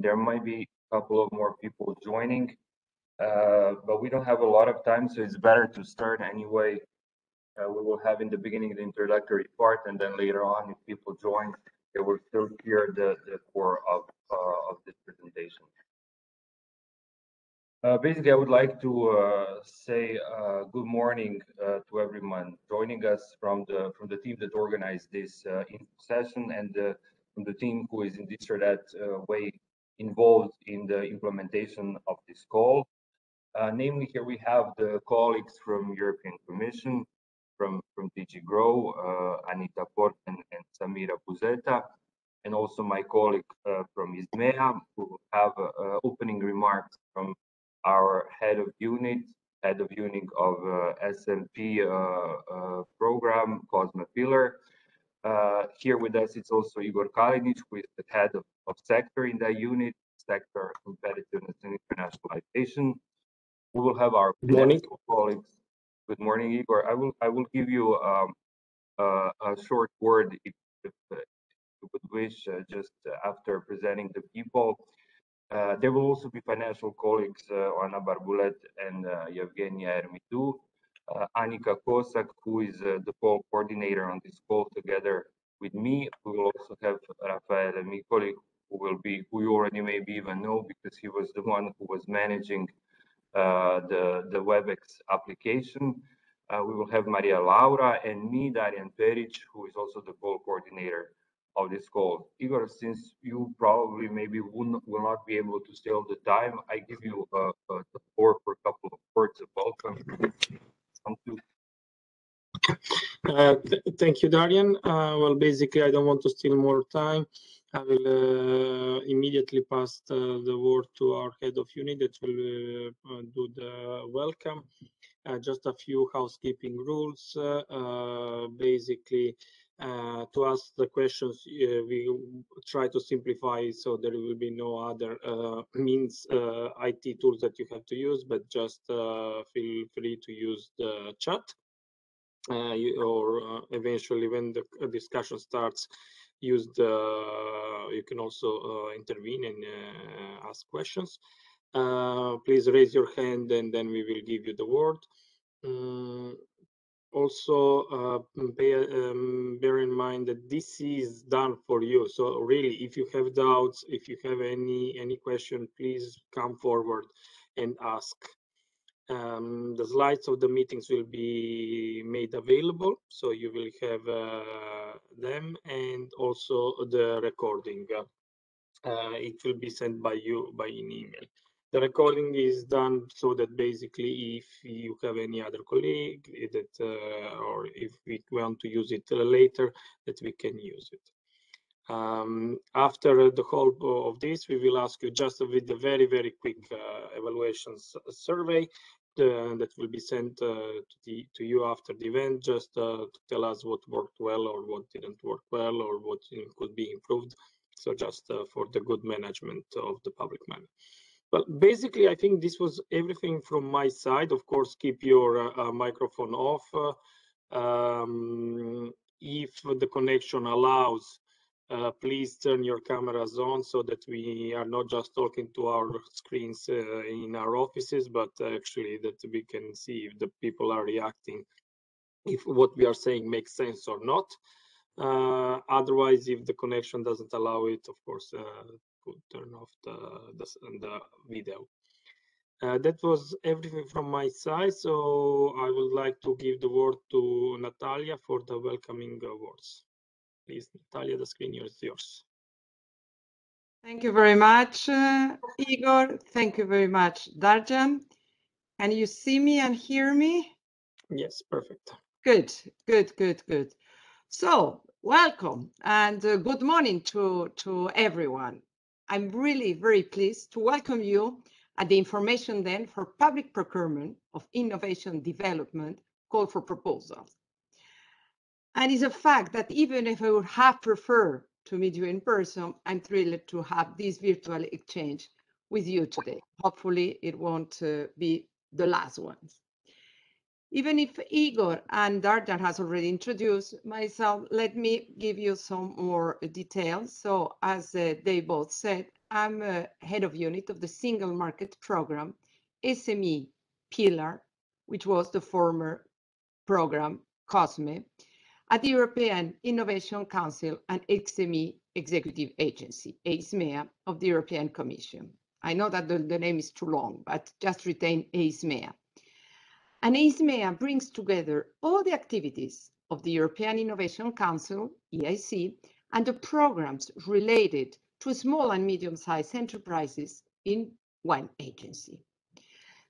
there might be a couple of more people joining, but we don't have a lot of time, so it's better to start anyway. We will have in the beginning the introductory part, and then later on, if people join, they will still hear the core of this presentation. Basically, I would like to say good morning to everyone joining us from the team that organized this session, and from the team who is in this or that way involved in the implementation of this call. Namely, here we have the colleagues from European Commission, from DG Grow, Anita Port and Samira Buzeta, and also my colleague from ISMEA, who will have opening remarks from our head of unit of SMP program, COSME pillar. Here with us, it's also Igor Kalinic, who is the head of sector in that unit, sector competitiveness and internationalization. We will have our colleagues. Good morning, Igor. I will give you a short word if you would wish, just after presenting the people. There will also be financial colleagues, Ana Barbulet and Yevgenia Ermitu. Annika Kosak, who is the call coordinator on this call together with me. We will also have Rafael Micoli, who you already maybe even know, because he was the one who was managing the WebEx application. We will have Maria Laura and me, Darian Peric, who is also the call coordinator of this call. Igor, since you probably maybe will not be able to stay all the time, I give you the floor for a couple of words of welcome. Thank you, Darian. Well, basically, I don't want to steal more time. I will immediately pass the word to our head of unit that will do the welcome. Just a few housekeeping rules. Basically, to ask the questions, we try to simplify, so there will be no other means, IT tools that you have to use, but just feel free to use the chat. Or eventually, when the discussion starts, you can also intervene and ask questions. Please raise your hand, and then we will give you the word. Also, bear in mind that this is done for you. So really, if you have doubts, if you have any question, please come forward and ask. The slides of the meetings will be made available, so you will have them, and also the recording. It will be sent by you by an email. The recording is done so that basically, if you have any other colleague that, or if we want to use it later, that we can use it. After the whole of this, we will ask you just with a very, very quick evaluations survey that will be sent to you after the event, just to tell us what worked well or what didn't work well or what could be improved. So just for the good management of the public money. But basically, I think this was everything from my side. Of course, keep your microphone off. If the connection allows, please turn your cameras on so that we are not just talking to our screens in our offices, but actually that we can see if the people are reacting, if what we are saying makes sense or not. Otherwise, if the connection doesn't allow it, of course, could turn off the video. That was everything from my side. So I would like to give the word to Natalia for the welcoming words. Please, Natalia, the screen is yours. Thank you very much, Igor. Thank you very much, Darjan. Can you see me and hear me? Yes, perfect. Good, good, good, good. So welcome and good morning to everyone. I'm really very pleased to welcome you at the information then for Public Procurement of Innovation Development call for proposals. And it's a fact that even if I would have preferred to meet you in person, I'm thrilled to have this virtual exchange with you today. Hopefully it won't be the last ones. Even if Igor and Darjan has already introduced myself, let me give you some more details. So as they both said, I'm head of unit of the Single Market Program, SME pillar, which was the former program COSME, at the European Innovation Council and SME Executive Agency, EISMEA, of the European Commission. I know that the name is too long, but just retain EISMEA. And EISMEA brings together all the activities of the European Innovation Council, EIC, and the programs related to small and medium-sized enterprises in one agency.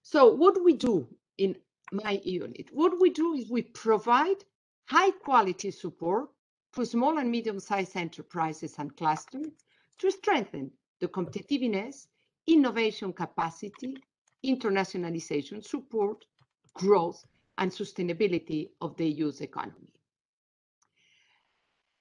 So what we do in my unit, what we do is we provide high-quality support to small and medium-sized enterprises and clusters to strengthen the competitiveness, innovation capacity, internationalization support, growth, and sustainability of the EU's economy.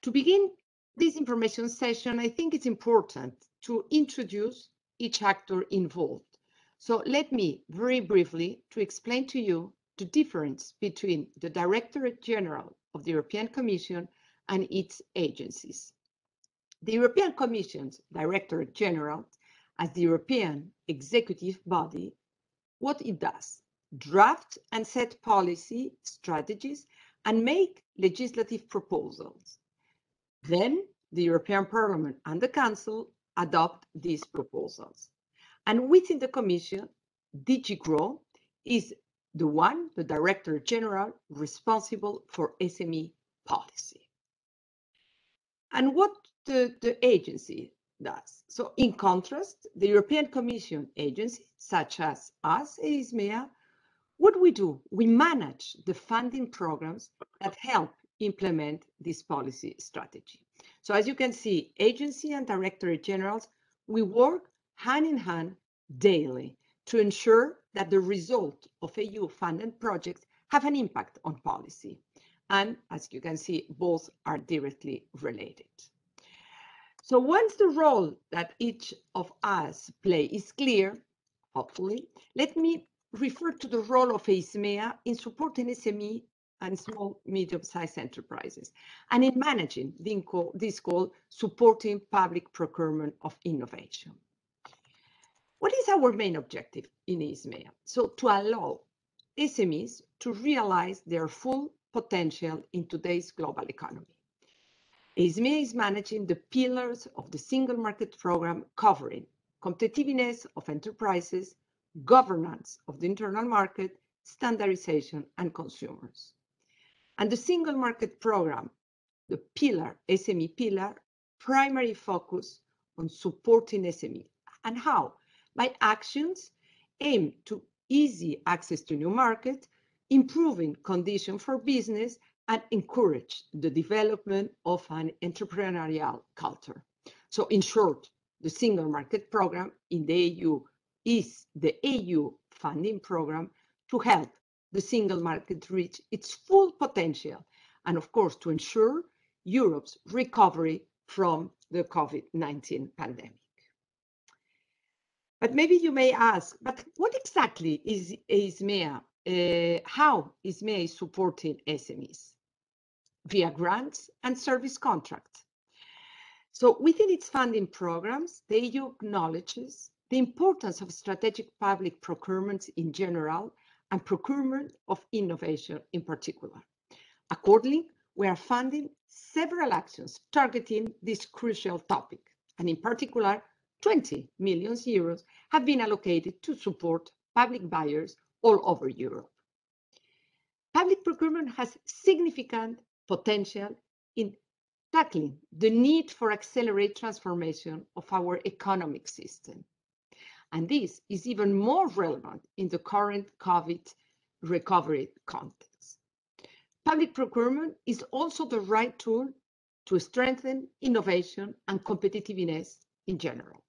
To begin this information session, I think it's important to introduce each actor involved. So let me very briefly to explain to you the difference between the Directorate General of the European Commission and its agencies. The European Commission's Directorate General, as the European executive body, what it does, draft and set policy strategies and make legislative proposals. Then the European Parliament and the Council adopt these proposals. And within the Commission, DG GROW is the Director General responsible for SME policy. And what the agency does. So in contrast, the European Commission agency, such as us, EISMEA, what we do, we manage the funding programs that help implement this policy strategy. So as you can see, agency and Directorate Generals, we work hand in hand daily to ensure that the result of EU-funded projects have an impact on policy. And as you can see, both are directly related. So once the role that each of us play is clear, hopefully, let me refer to the role of EISMEA in supporting SME and small, medium-sized enterprises, and in managing this called supporting public procurement of innovation. What is our main objective in EISMEA? So to allow SMEs to realize their full potential in today's global economy. EISMEA is managing the pillars of the Single Market Program covering competitiveness of enterprises, governance of the internal market, standardization, and consumers. And the Single Market Program, the pillar, SME pillar, primary focus on supporting SME. And how? By actions aimed to easy access to new market, improving conditions for business, and encourage the development of an entrepreneurial culture. So in short, the Single Market Program in the EU is the EU funding program to help the single market reach its full potential and, of course, to ensure Europe's recovery from the COVID-19 pandemic. But maybe you may ask, but what exactly is EISMEA? How EISMEA is supporting SMEs? Via grants and service contracts. So within its funding programs, the EU acknowledges the importance of strategic public procurements in general and procurement of innovation in particular. Accordingly, we are funding several actions targeting this crucial topic, and in particular, 20 million euros have been allocated to support public buyers all over Europe. Public procurement has significant potential in tackling the need for accelerated transformation of our economic system. And this is even more relevant in the current COVID recovery context. Public procurement is also the right tool to strengthen innovation and competitiveness in general.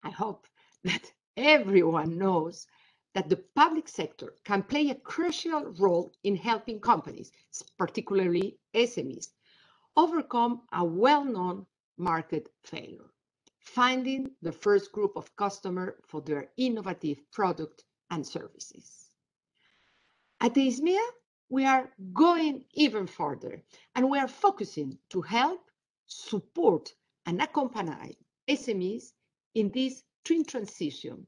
I hope that everyone knows that the public sector can play a crucial role in helping companies, particularly SMEs, overcome a well-known market failure, finding the first group of customers for their innovative product and services. At EISMEA, we are going even further, and we are focusing to help, support, and accompany SMEs in this twin transition,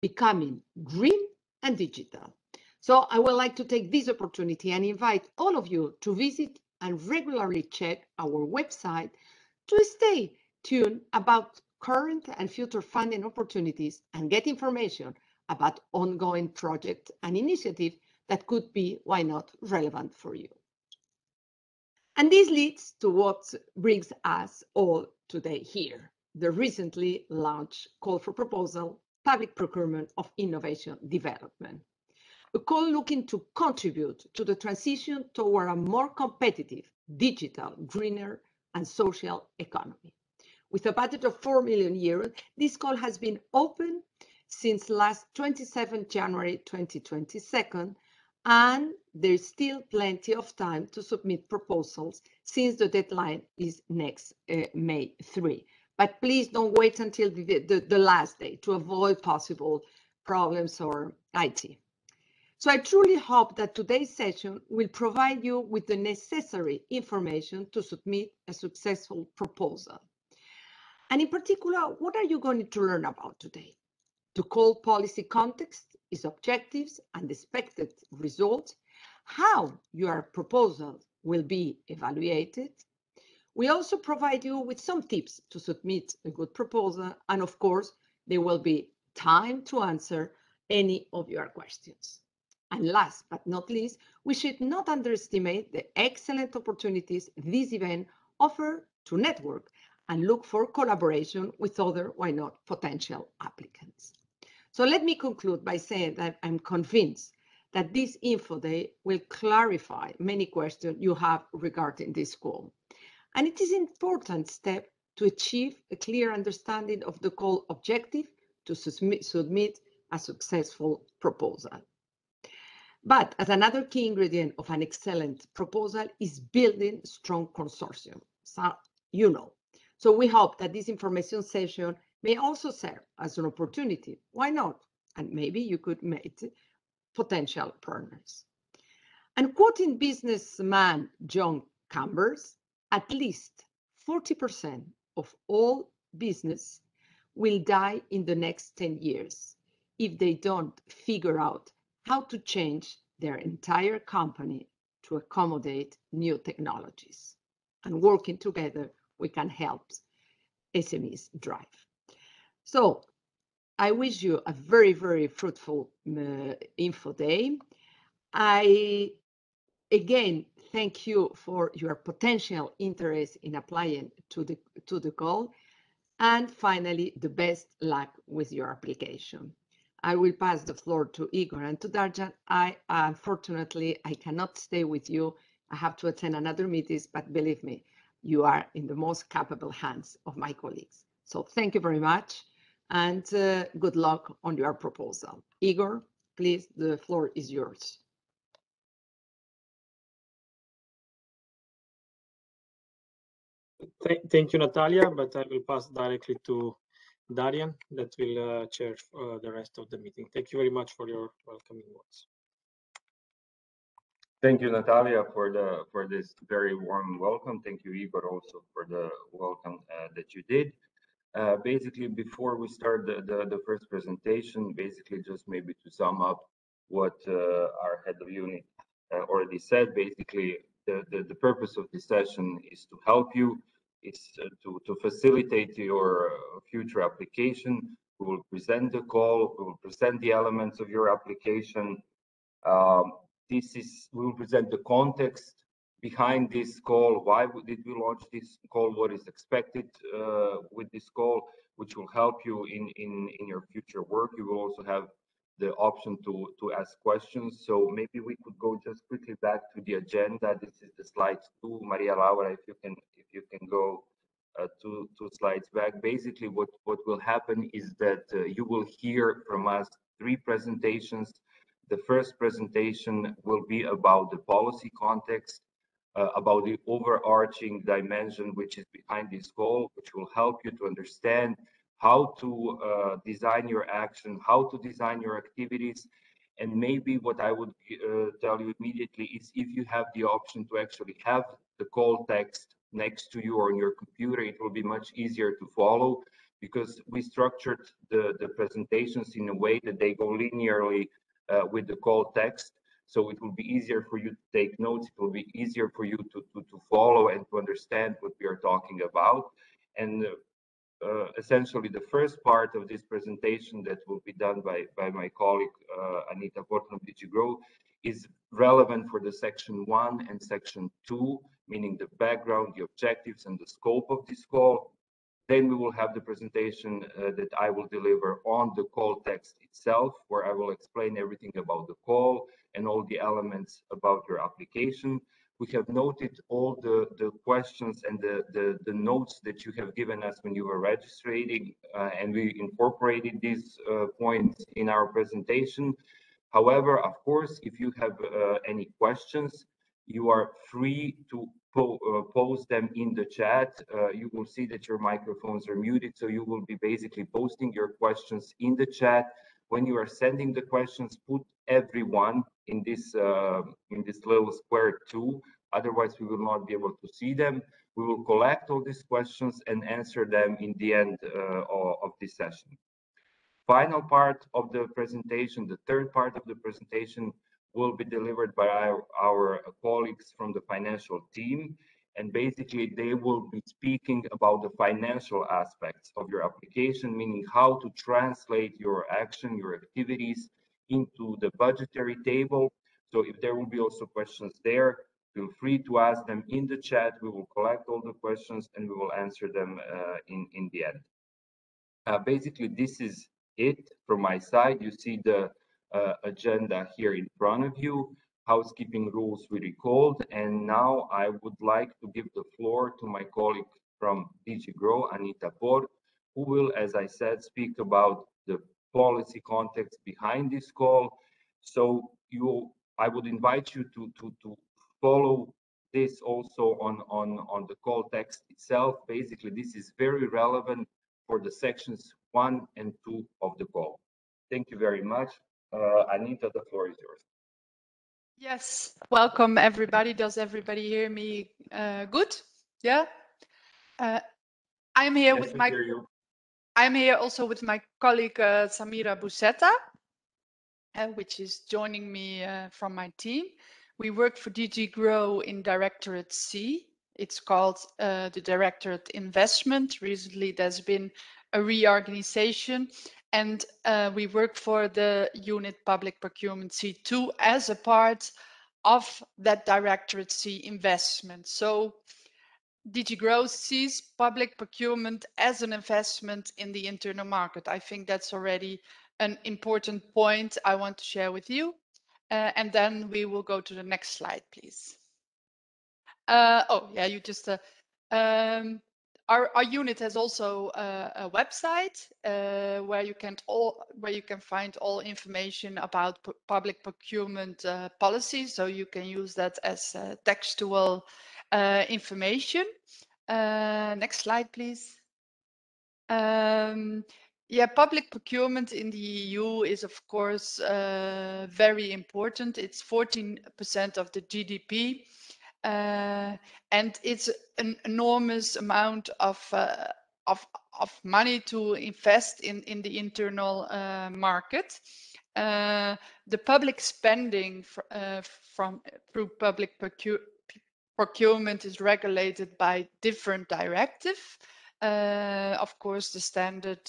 becoming green and digital. So I would like to take this opportunity and invite all of you to visit and regularly check our website to stay tuned about current and future funding opportunities and get information about ongoing projects and initiatives that could be, why not, relevant for you. And this leads to what brings us all today here, the recently launched call for proposal, Public Procurement of Innovation Development, a call looking to contribute to the transition toward a more competitive, digital, greener, and social economy. With a budget of 4 million euros, this call has been open since last 27 January 2022, and there's still plenty of time to submit proposals since the deadline is next May 3. But please don't wait until the last day to avoid possible problems or IT. So I truly hope that today's session will provide you with the necessary information to submit a successful proposal. And in particular, what are you going to learn about today? The call policy context, its objectives and expected results, how your proposal will be evaluated. We also provide you with some tips to submit a good proposal, and of course, there will be time to answer any of your questions. And last but not least, we should not underestimate the excellent opportunities this event offers to network and look for collaboration with other, why not, potential applicants. So let me conclude by saying that I'm convinced that this Info Day will clarify many questions you have regarding this call. And it is an important step to achieve a clear understanding of the call objective to submit a successful proposal. But as another key ingredient of an excellent proposal is building strong consortium. So, you know. So we hope that this information session may also serve as an opportunity. Why not? And maybe you could meet potential partners. And quoting businessman John Chambers, at least 40% of all business will die in the next 10 years if they don't figure out how to change their entire company to accommodate new technologies. And working together, we can help SMEs drive. So I wish you a very, very fruitful Info Day. I, again, thank you for your potential interest in applying to the call. And finally, the best luck with your application. I will pass the floor to Igor and to Darjan. Unfortunately, I cannot stay with you. I have to attend another meeting, but believe me, you are in the most capable hands of my colleagues. So thank you very much, and good luck on your proposal. Igor, please, the floor is yours. Thank you, Natalia, but I will pass directly to Darian that will chair the rest of the meeting. Thank you very much for your welcoming words. Thank you, Natalia, for this very warm welcome. Thank you, Igor, also for the welcome that you did. Basically, before we start the first presentation, basically just maybe to sum up what our head of unit already said. Basically, the purpose of this session is to help you. It's to facilitate your future application. We will present the call. We will present the elements of your application. We will present the context behind this call. Why did we launch this call? What is expected with this call, which will help you in your future work. You will also have the option to ask questions. So maybe we could go just quickly back to the agenda. This is the slide 2. Maria Laura, if you can go two slides back. Basically, what will happen is that you will hear from us 3 presentations. The first presentation will be about the policy context, about the overarching dimension which is behind this goal, which will help you to understand how to design your action, how to design your activities. And maybe what I would tell you immediately is, if you have the option to actually have the call text next to you or on your computer, it will be much easier to follow, because we structured the presentations in a way that they go linearly with the call text. So it will be easier for you to take notes. It will be easier for you to follow and to understand what we are talking about. And essentially, the first part of this presentation that will be done by my colleague, Anita Port from DG Grow, is relevant for the section 1 and section 2, meaning the background, the objectives, and the scope of this call. Then we will have the presentation that I will deliver on the call text itself, where I will explain everything about the call and all the elements about your application. We have noted all the questions and the notes that you have given us when you were registering, and we incorporated these points in our presentation. However, of course, if you have any questions, you are free to post them in the chat. You will see that your microphones are muted, so you will be basically posting your questions in the chat. When you are sending the questions, put everyone in this little square too. Otherwise, we will not be able to see them. We will collect all these questions and answer them in the end of this session. Final part of the presentation, the third part of the presentation, will be delivered by our colleagues from the financial team. And basically, they will be speaking about the financial aspects of your application, meaning how to translate your action, your activities into the budgetary table. So if there will be also questions there, feel free to ask them in the chat. We will collect all the questions and we will answer them in the end. Basically, this is it from my side. You see the agenda here in front of you. Housekeeping rules we recalled, and now I would like to give the floor to my colleague from DG Grow, Anita Por, who will, as I said, speak about the policy context behind this call. So I would invite you to follow this also on the call text itself. Basically, this is very relevant for the sections 1 and 2 of the call. Thank you very much. Anita, the floor is yours. Yes, welcome everybody. Does everybody hear me good? Yeah. I'm here with my. I'm here also with my colleague Samira Busetta, which is joining me from my team. We work for DG Grow in Directorate C. It's called the Directorate Investment. Recently, there's been a reorganization, and we work for the unit Public Procurement C2 as a part of that Directorate C investment. So DG Grow sees public procurement as an investment in the internal market. I think that's already an important point I want to share with you. And then we will go to the next slide, please. Oh, yeah, you just, our unit has also a website where you can find all information about public procurement policy. So you can use that as textual information. Next slide, please. Yeah, public procurement in the EU is, of course, very important. It's 14% of the GDP, and it's an enormous amount of money to invest in the internal market. The public spending through public procurement is regulated by different directives. Of course, the standard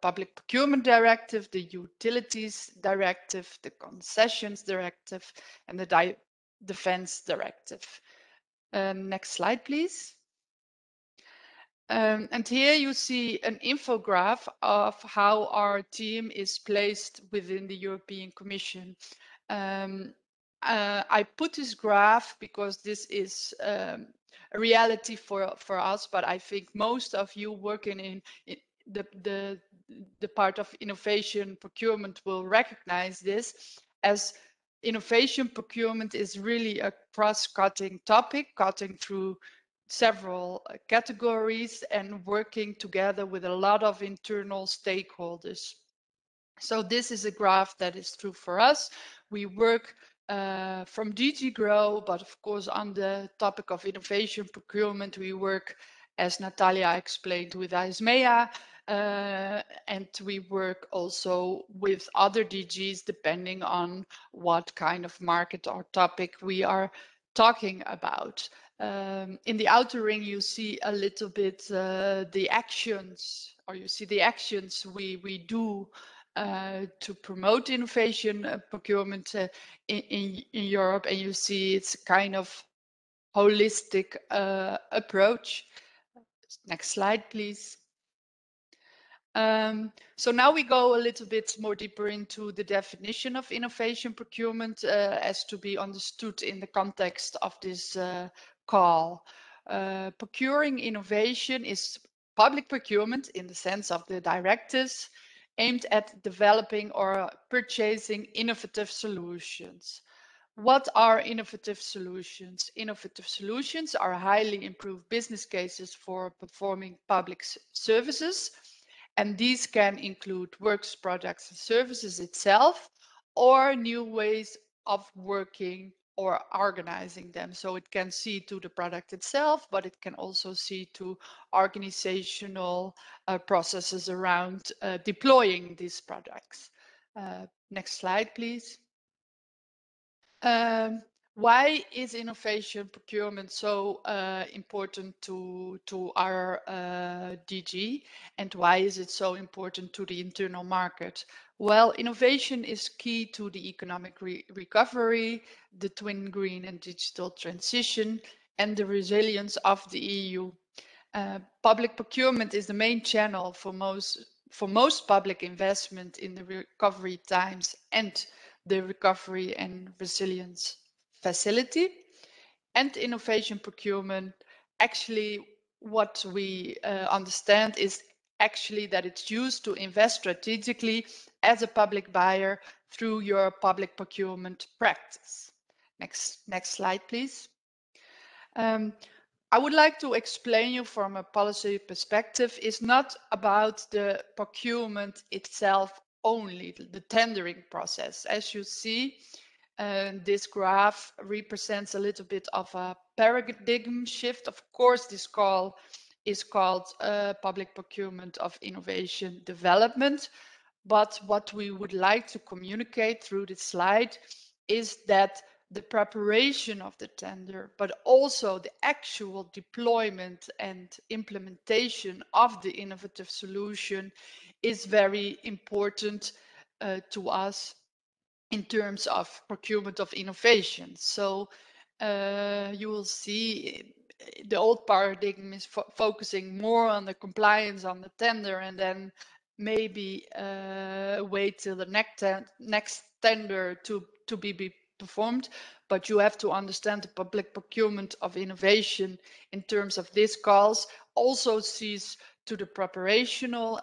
public procurement directive, the utilities directive, the concessions directive, and the defense directive. Next slide, please. And here you see an infograph of how our team is placed within the European Commission. I put this graph because this is a reality for us, but I think most of you working in the part of innovation procurement will recognize this, as innovation procurement is really a cross-cutting topic, cutting through several categories and working together with a lot of internal stakeholders. So this is a graph that is true for us. We work from DG Grow, but of course on the topic of innovation procurement, we work, as Natalia explained, with ISMEA, and we work also with other DGs depending on what kind of market or topic we are talking about. In the outer ring, you see a little bit the actions, or you see the actions we do to promote innovation procurement in Europe, and you see it's kind of holistic approach. Next slide, please. So now we go a little bit more deeper into the definition of innovation procurement as to be understood in the context of this call. Procuring innovation is public procurement in the sense of the directives aimed at developing or purchasing innovative solutions. What are innovative solutions? Innovative solutions are highly improved business cases for performing public services, and these can include works, products, and services itself, or new ways of working or organizing them. So it can see to the product itself, but it can also see to organizational processes around deploying these products. Next slide, please. Why is innovation procurement so important to our DG, and why is it so important to the internal market? Well, innovation is key to the economic recovery, the twin green and digital transition, and the resilience of the EU. Public procurement is the main channel for most public investment in the recovery times and the Recovery and Resilience Facility. And innovation procurement, actually what we understand is actually that it's used to invest strategically as a public buyer through your public procurement practice. Next slide, please. I would like to explain you from a policy perspective, it's not about the procurement itself only, the tendering process. As you see, this graph represents a little bit of a paradigm shift. Of course, this call is called Public Procurement of Innovation Development. But what we would like to communicate through this slide is that the preparation of the tender, but also the actual deployment and implementation of the innovative solution is very important to us in terms of procurement of innovation. So you will see the old paradigm is focusing more on the compliance on the tender and then maybe wait till the next tender to be performed, but you have to understand the public procurement of innovation in terms of these calls also sees to the preparational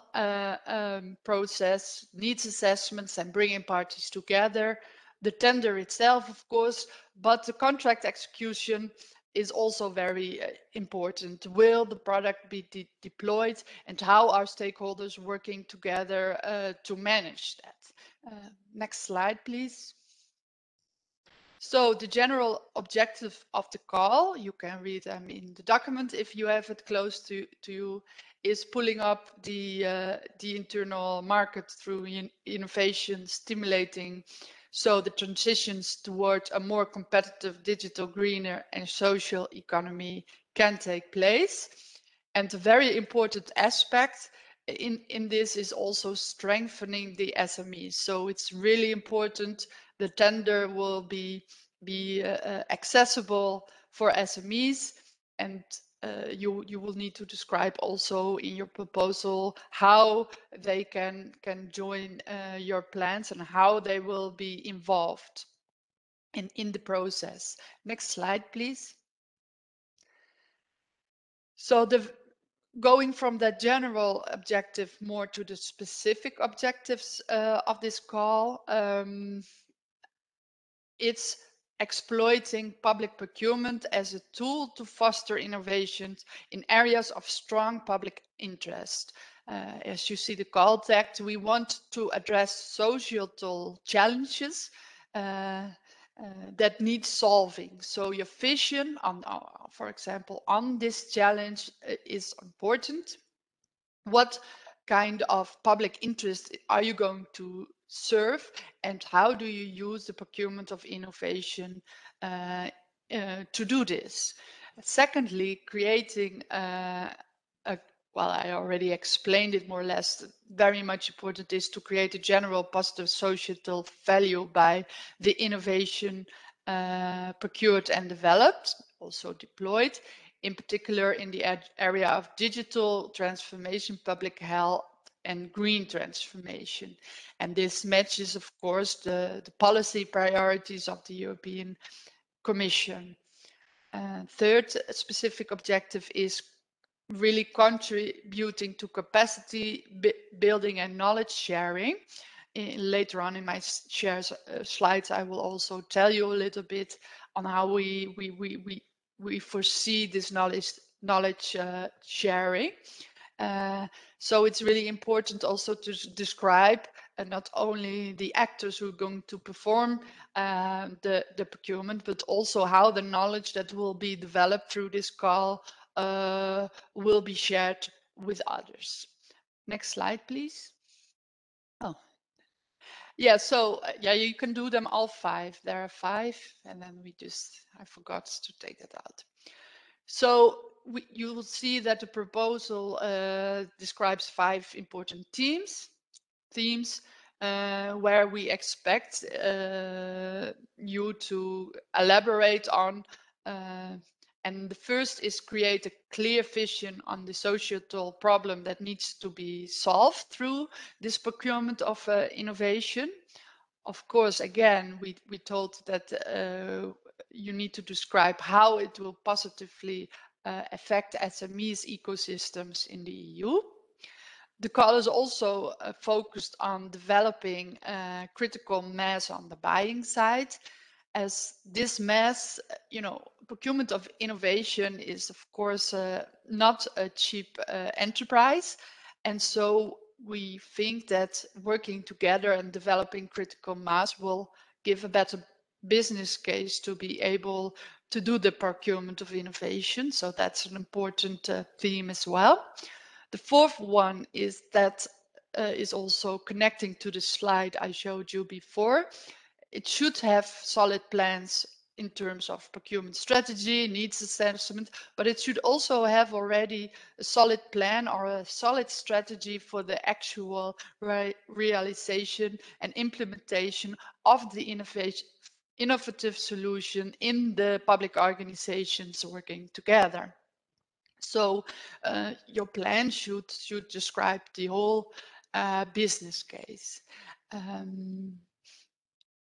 process, needs assessments and bringing parties together, the tender itself, of course, but the contract execution is also very important. Will the product be deployed and how are stakeholders working together to manage that? Next slide, please. So the general objective of the call, you can read them in the document if you have it close to you, is pulling up the internal market through innovation, stimulating so the transitions toward a more competitive, digital, greener and social economy can take place. And a very important aspect in this is also strengthening the SMEs. So it's really important the tender will be accessible for SMEs, and you will need to describe also in your proposal how they can join your plans and how they will be involved in the process. Next slide, please. So going from that general objective more to the specific objectives of this call, it's exploiting public procurement as a tool to foster innovations in areas of strong public interest. As you see the call text, we want to address societal challenges that need solving. So your vision on, for example, on this challenge is important. What kind of public interest are you going to serve, and how do you use the procurement of innovation to do this? Secondly, creating well, I already explained it more or less. Very much important is to create a general positive societal value by the innovation procured and developed, also deployed, in particular in the area of digital transformation, public health, and green transformation. And this matches, of course, the policy priorities of the European Commission. Third specific objective is really contributing to capacity building and knowledge sharing. Later on in my slides, I will also tell you a little bit on how we foresee this knowledge sharing. So it's really important also to describe not only the actors who are going to perform the procurement, but also how the knowledge that will be developed through this call will be shared with others. Next slide, please. Oh, yeah, so yeah, you can do them all 5. There are 5, and then I forgot to take that out. So you will see that the proposal describes 5 important themes where we expect you to elaborate on. And the first is create a clear vision on the societal problem that needs to be solved through this procurement of innovation. Of course, again, we told that you need to describe how it will positively affect SMEs ecosystems in the EU. The call is also focused on developing critical mass on the buying side, as this mass, procurement of innovation is, of course, not a cheap enterprise. And so we think that working together and developing critical mass will give a better business case to be able to do the procurement of innovation. So that's an important theme as well. The fourth one is that is also connecting to the slide I showed you before. It should have solid plans in terms of procurement strategy, needs assessment, but it should also have already a solid plan or a solid strategy for the actual realization and implementation of the innovative solution in the public organizations working together. So your plan should describe the whole business case.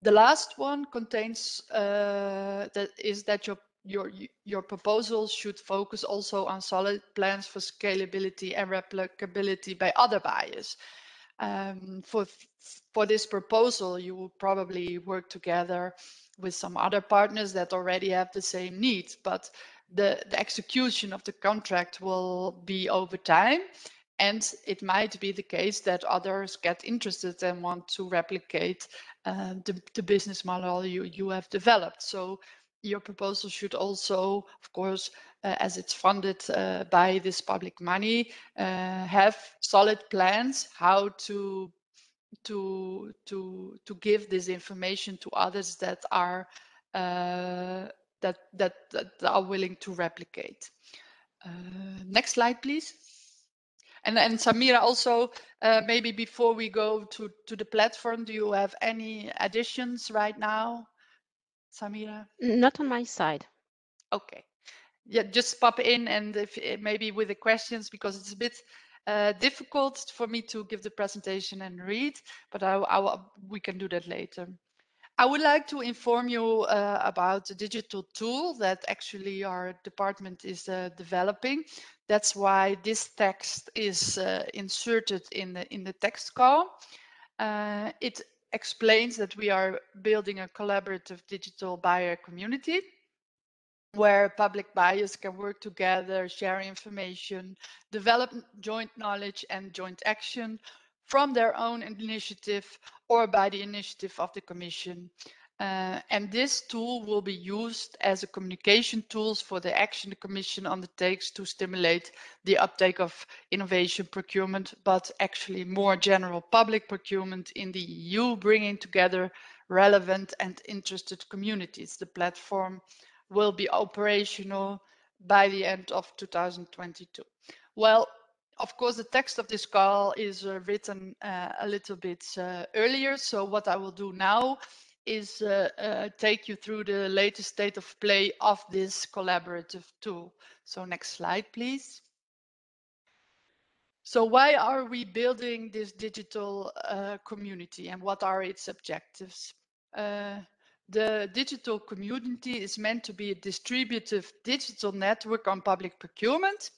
The last one contains that your proposal should focus also on solid plans for scalability and replicability by other buyers. For this proposal, you will probably work together with some other partners that already have the same needs, but the execution of the contract will be over time, and it might be the case that others get interested and want to replicate the business model you have developed. So your proposal should also, of course, as it's funded by this public money, have solid plans how to give this information to others that are that are willing to replicate. Next slide, please. And Samira, also maybe before we go to the platform, do you have any additions right now, Samira? Not on my side. Okay. Yeah, just pop in, and if maybe with the questions, because it's a bit difficult for me to give the presentation and read, but we can do that later. I would like to inform you about the digital tool that actually our department is developing. That's why this text is inserted in the text call. It explains that we are building a collaborative digital buyer community where public buyers can work together, share information, develop joint knowledge and joint action from their own initiative or by the initiative of the Commission. And this tool will be used as a communication tools for the action the Commission undertakes to stimulate the uptake of innovation procurement, but actually more general public procurement in the EU, bringing together relevant and interested communities. The platform will be operational by the end of 2022. Well, of course, the text of this call is written a little bit earlier. So what I will do now is take you through the latest state of play of this collaborative tool. So next slide, please. So why are we building this digital community and what are its objectives? The digital community is meant to be a distributive digital network on public procurement.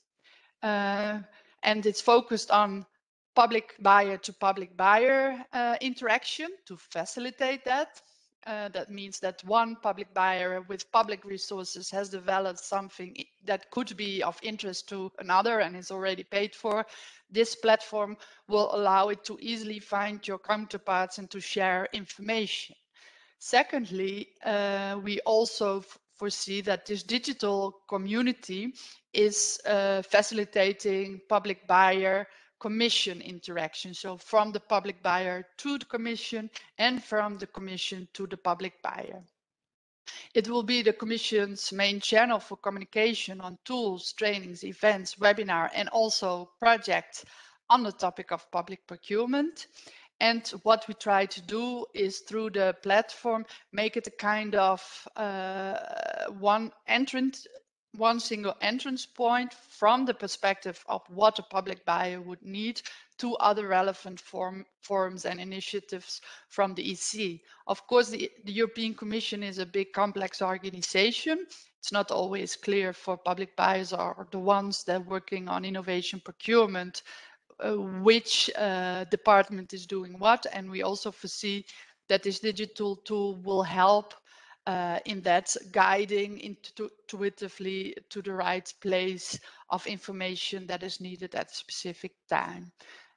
And it's focused on public buyer to public buyer interaction to facilitate that. That means that one public buyer with public resources has developed something that could be of interest to another and is already paid for. This platform will allow it to easily find your counterparts and to share information. Secondly, we also foresee that this digital community is facilitating public buyer commission interaction. So from the public buyer to the commission and from the commission to the public buyer. It will be the Commission's main channel for communication on tools, trainings, events, webinar, and also projects on the topic of public procurement. And what we try to do is through the platform, make it a kind of one single entrance point from the perspective of what a public buyer would need to other relevant forums and initiatives from the EC. Of course, the European Commission is a big complex organization. It's not always clear for public buyers or the ones that are working on innovation procurement which department is doing what, and we also foresee that this digital tool will help in that guiding intuitively to the right place of information that is needed at a specific time.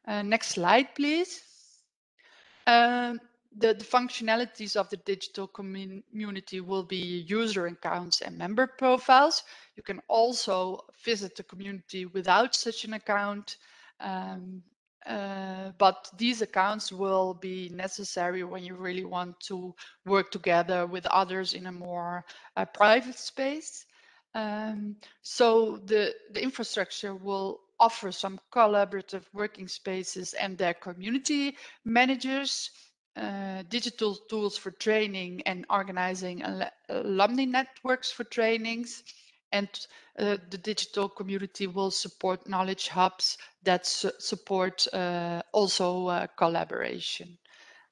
Next slide, please. The functionalities of the digital community will be user accounts and member profiles. You can also visit the community without such an account. But these accounts will be necessary when you really want to work together with others in a more private space. So the infrastructure will offer some collaborative working spaces and their community managers, digital tools for training and organizing alumni networks for trainings, and the digital community will support knowledge hubs that support also collaboration.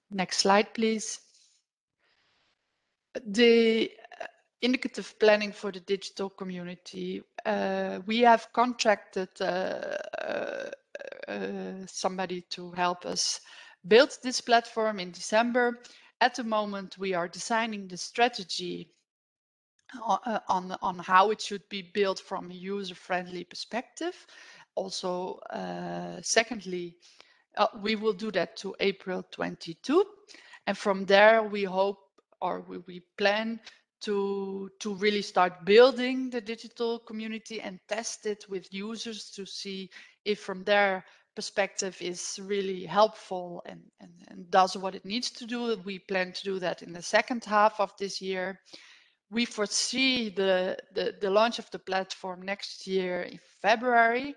Next slide, please. The indicative planning for the digital community. We have contracted somebody to help us build this platform in December. At the moment, we are designing the strategy on how it should be built from a user-friendly perspective. Also, secondly, we will do that to April 22. And from there, we hope or we plan to really start building the digital community and test it with users to see if from their perspective is really helpful and does what it needs to do. We plan to do that in the second half of this year. We foresee the launch of the platform next year in February.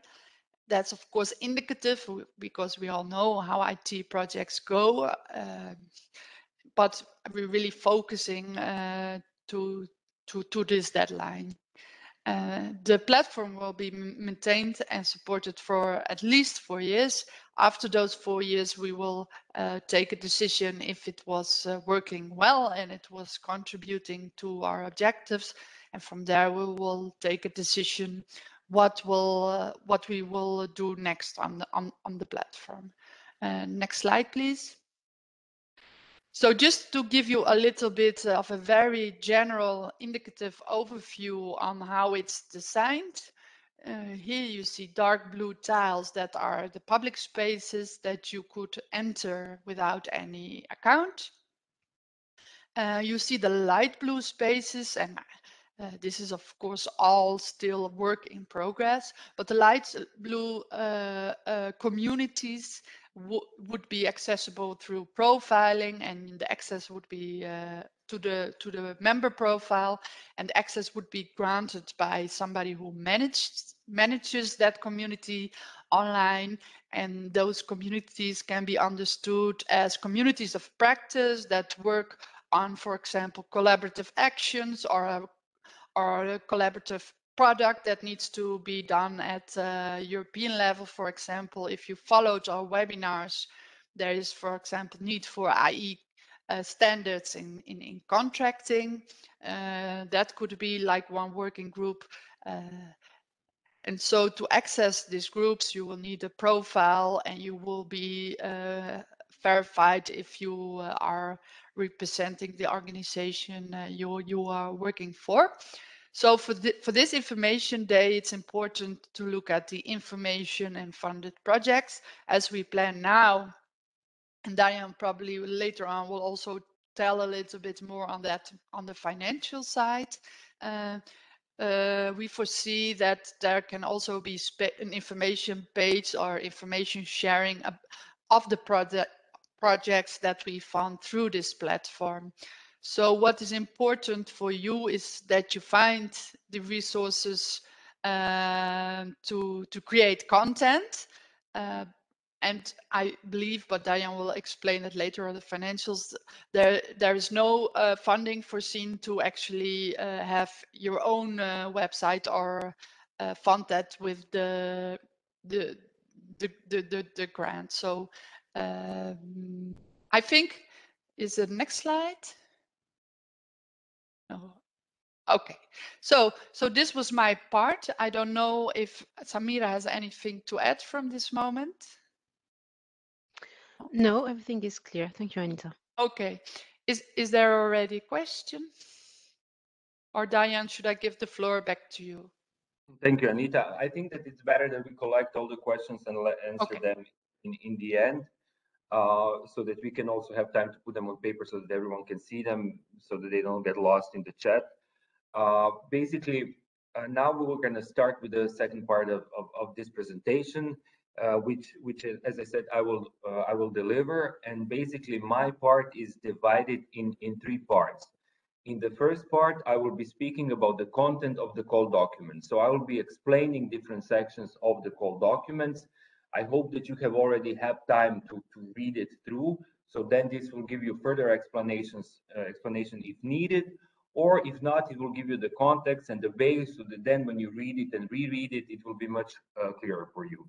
That's of course indicative because we all know how IT projects go, but we're really focusing to this deadline. The platform will be maintained and supported for at least 4 years. After those 4 years, we will take a decision if it was working well and it was contributing to our objectives. And from there, we will take a decision what we will do next on the platform. Next slide, please. So just to give you a little bit of a very general indicative overview on how it's designed. Here you see dark blue tiles that are the public spaces that you could enter without any account. You see the light blue spaces, and this is of course all still work in progress, but the light blue communities would be accessible through profiling, and the access would be to the member profile, and access would be granted by somebody who manages that community online. And those communities can be understood as communities of practice that work on, for example, collaborative actions, or a collaborative product that needs to be done at European level. For example, if you followed our webinars, there is, for example, need for IE standards in contracting. That could be like one working group. And so to access these groups, you will need a profile, and you will be verified if you are representing the organization you are working for. So for this information day, it's important to look at the information and funded projects as we plan now. And Diane probably later on will also tell a little bit more on that on the financial side. We foresee that there can also be an information page or information sharing of the projects that we fund through this platform. So what is important for you is that you find the resources to create content. And I believe, but Diane will explain it later on the financials, there is no funding foreseen to actually have your own website or fund that with the grant. So I think, is the next slide? No. Okay, so this was my part. I don't know if Samira has anything to add from this moment. No, everything is clear. Thank you, Anita. Okay, is there already a question? Or Diane, should I give the floor back to you? Thank you, Anita. I think that it's better that we collect all the questions and answer them in the end, so that we can also have time to put them on paper so that everyone can see them, so that they don't get lost in the chat. Basically, now we're going to start with the second part of this presentation, which as I said, I will deliver. And basically, my part is divided in three parts. In the first part, I will be speaking about the content of the call document. So I will be explaining different sections of the call documents. I hope that you have already had time to read it through. So then this will give you further explanation if needed, or if not, it will give you the context and the base, so that then when you read it and reread it, it will be much clearer for you.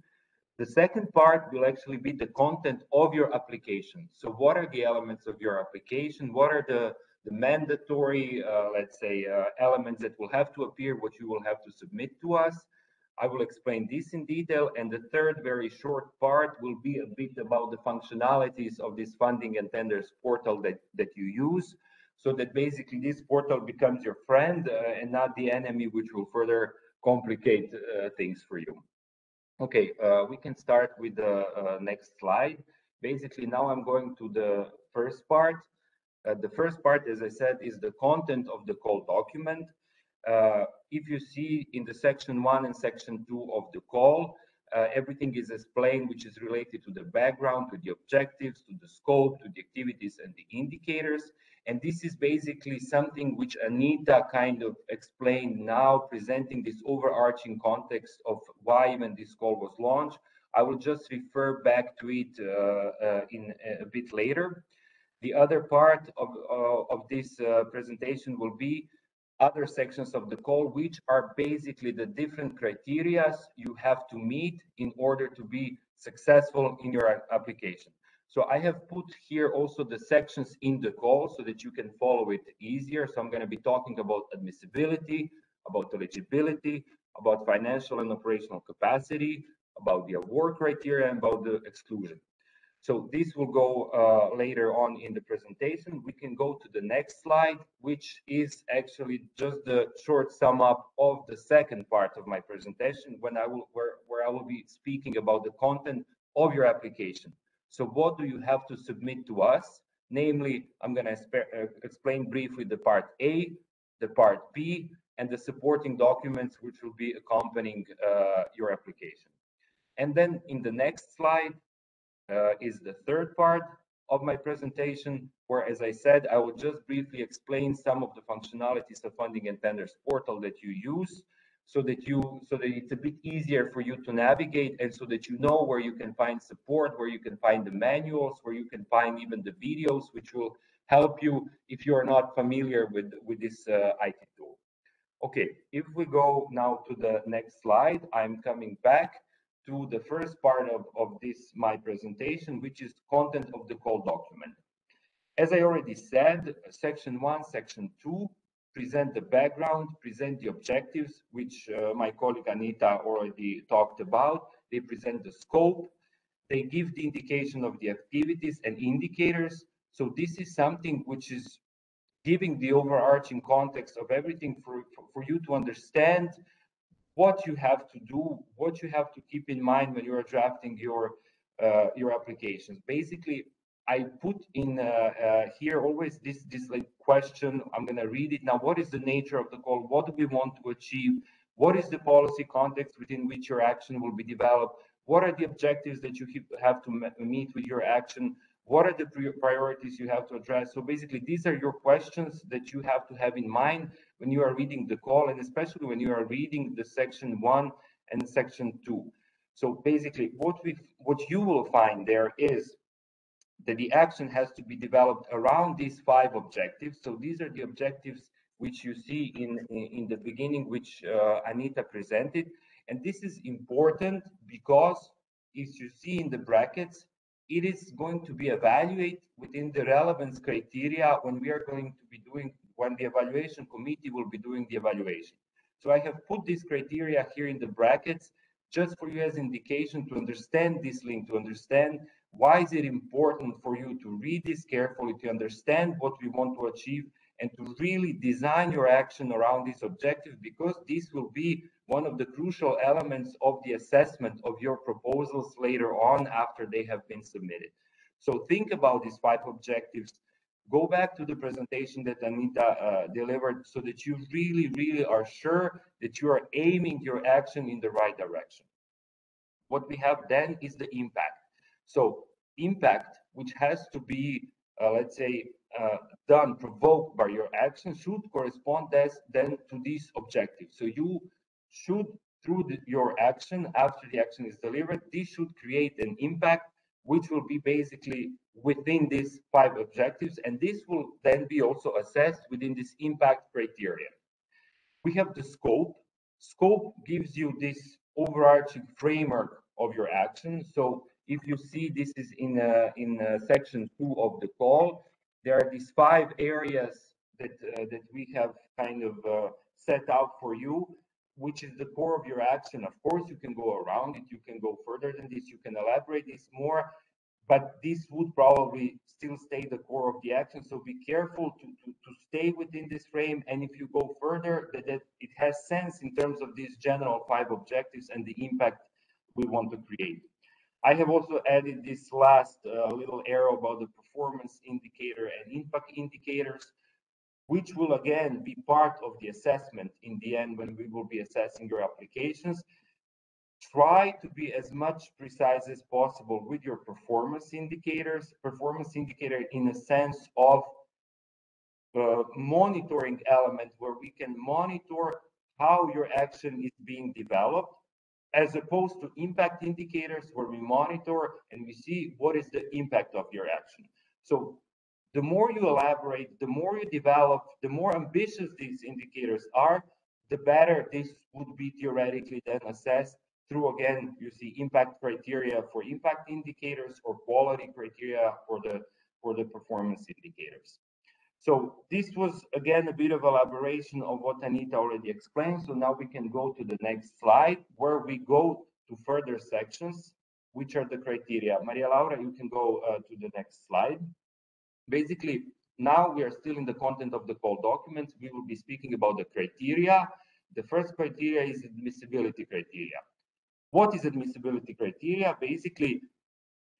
The second part will actually be the content of your application. So what are the elements of your application? What are the mandatory, let's say, elements that will have to appear, what you will have to submit to us? I will explain this in detail. And the third very short part will be a bit about the functionalities of this funding and tenders portal that you use, so that basically this portal becomes your friend and not the enemy, which will further complicate things for you. Okay, we can start with the next slide. Basically, now I'm going to the first part. The first part, as I said, is the content of the call document. If you see in the section 1 and section 2 of the call, everything is explained which is related to the background, to the objectives, to the scope, to the activities and the indicators. And this is basically something which Anita kind of explained now, presenting this overarching context of why even this call was launched. I will just refer back to it in a bit later. The other part of this presentation will be other sections of the call, which are basically the different criteria you have to meet in order to be successful in your application. So I have put here also the sections in the call so that you can follow it easier. So I'm going to be talking about admissibility, about eligibility, about financial and operational capacity, about the award criteria, and about the exclusion. So this will go later on in the presentation. We can go to the next slide, which is actually just the short sum up of the second part of my presentation, where I will be speaking about the content of your application. So what do you have to submit to us? Namely, I'm going to explain briefly the part A, the part B, and the supporting documents which will be accompanying your application. And then in the next slide is the third part of my presentation, where, as I said, I will just briefly explain some of the functionalities of Funding and Tenders portal that you use, so that it's a bit easier for you to navigate, and so that you know where you can find support, where you can find the manuals, where you can find even the videos, which will help you if you are not familiar with this IT tool. Okay, if we go now to the next slide, I'm coming back to the first part of this my presentation, which is content of the call document. As I already said, section 1, section 2 present the background, present the objectives, which my colleague Anita already talked about. They present the scope, they give the indication of the activities and indicators. So this is something which is giving the overarching context of everything for you to understand what you have to do, what you have to keep in mind when you are drafting your applications. Basically, I put in here always this like question. I'm going to read it now. What is the nature of the call? What do we want to achieve? What is the policy context within which your action will be developed? What are the objectives that you have to meet with your action? What are the priorities you have to address? So basically, these are your questions that you have to have in mind when you are reading the call, and especially when you are reading the section 1 and section 2. So basically, what you will find there is that the action has to be developed around these 5 objectives. So these are the objectives which you see in the beginning, which Anita presented. And this is important because, if you see in the brackets, it is going to be evaluated within the relevance criteria when the evaluation committee will be doing the evaluation. So I have put this criteria here in the brackets just for you as indication to understand this link, to understand why is it important for you to read this carefully, to understand what we want to achieve, and to really design your action around this objective, because this will be one of the crucial elements of the assessment of your proposals later on after they have been submitted. So think about these 5 objectives. Go back to the presentation that Anita delivered, so that you really are sure that you are aiming your action in the right direction. What we have then is the impact. So impact, which has to be, let's say, provoked by your action, should correspond then to these objectives. So you should, through your action, after the action is delivered, this should create an impact, which will be basically within these 5 objectives, and this will then be also assessed within this impact criteria. We have the scope. Scope gives you this overarching framework of your action. So if you see, this is in section 2 of the call, there are these 5 areas that we have kind of set out for you, which is the core of your action. Of course, you can go around it, you can go further than this, you can elaborate this more, but this would probably still stay the core of the action. So be careful to stay within this frame, and if you go further, that it has sense in terms of these general 5 objectives and the impact we want to create. I have also added this last little arrow about the performance indicator and impact indicators, which will again be part of the assessment in the end when we will be assessing your applications. Try to be as much precise as possible with your performance indicators. Performance indicator in a sense of monitoring element, where we can monitor how your action is being developed, as opposed to impact indicators, where we monitor and we see what is the impact of your action. So the more you elaborate, the more you develop, the more ambitious these indicators are, the better this would be theoretically then assessed through, again, you see impact criteria for impact indicators, or quality criteria for the performance indicators. So this was, again, a bit of elaboration of what Anita already explained. So now we can go to the next slide, where we go to further sections, which are the criteria. Maria Laura, you can go to the next slide. Basically, now we are still in the content of the call document. We will be speaking about the criteria. The first criteria is admissibility criteria. What is admissibility criteria? Basically,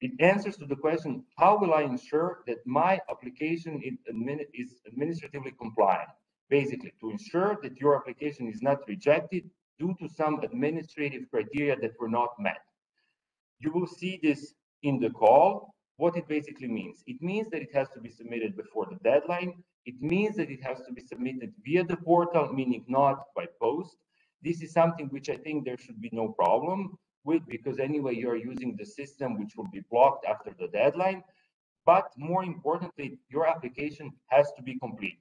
It answers to the question, how will I ensure that my application is administratively compliant? Basically, to ensure that your application is not rejected due to some administrative criteria that were not met. You will see this in the call. What it basically means. It means that it has to be submitted before the deadline. It means that it has to be submitted via the portal, meaning not by post. This is something which I think there should be no problem with, because anyway, you're using the system which will be blocked after the deadline. But more importantly, your application has to be complete.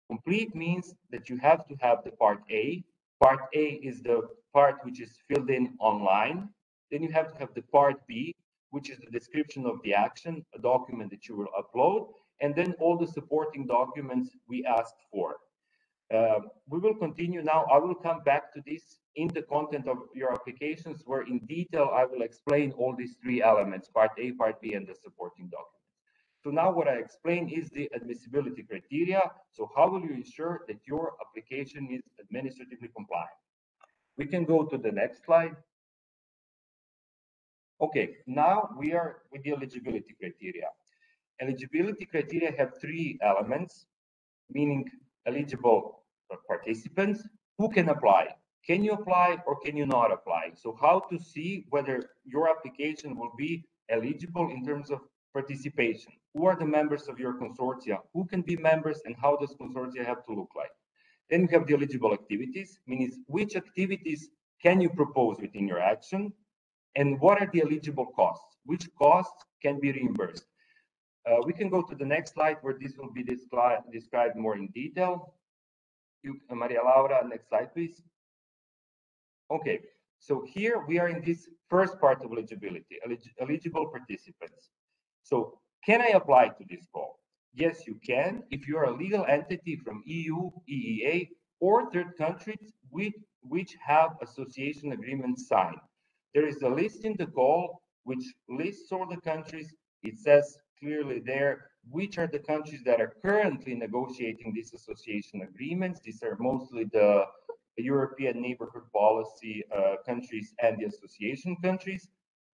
Complete means that you have to have the part A. Part A is the part which is filled in online. Then you have to have the part B, which is the description of the action, a document that you will upload, and then all the supporting documents we asked for. We will continue now. I will come back to this in the content of your applications, where in detail I will explain all these three elements, part A, part B, and the supporting documents. So now what I explain is the admissibility criteria. So how will you ensure that your application is administratively compliant? We can go to the next slide. Okay, now we are with the eligibility criteria. Eligibility criteria have three elements, meaning eligible participants, who can apply. Can you apply or can you not apply? So how to see whether your application will be eligible in terms of participation. Who are the members of your consortia? Who can be members and how does consortia have to look like? Then you have the eligible activities, meaning which activities can you propose within your action? And what are the eligible costs? Which costs can be reimbursed? We can go to the next slide where this will be described more in detail. Maria Laura, next slide, please. Okay, so here we are in this first part of eligibility, eligible participants. So can I apply to this call? Yes, you can if you are a legal entity from EU, EEA, or third countries which have association agreements signed. There is a list in the call which lists all the countries. It says clearly there which are the countries that are currently negotiating these association agreements. These are mostly the European Neighborhood Policy countries and the association countries.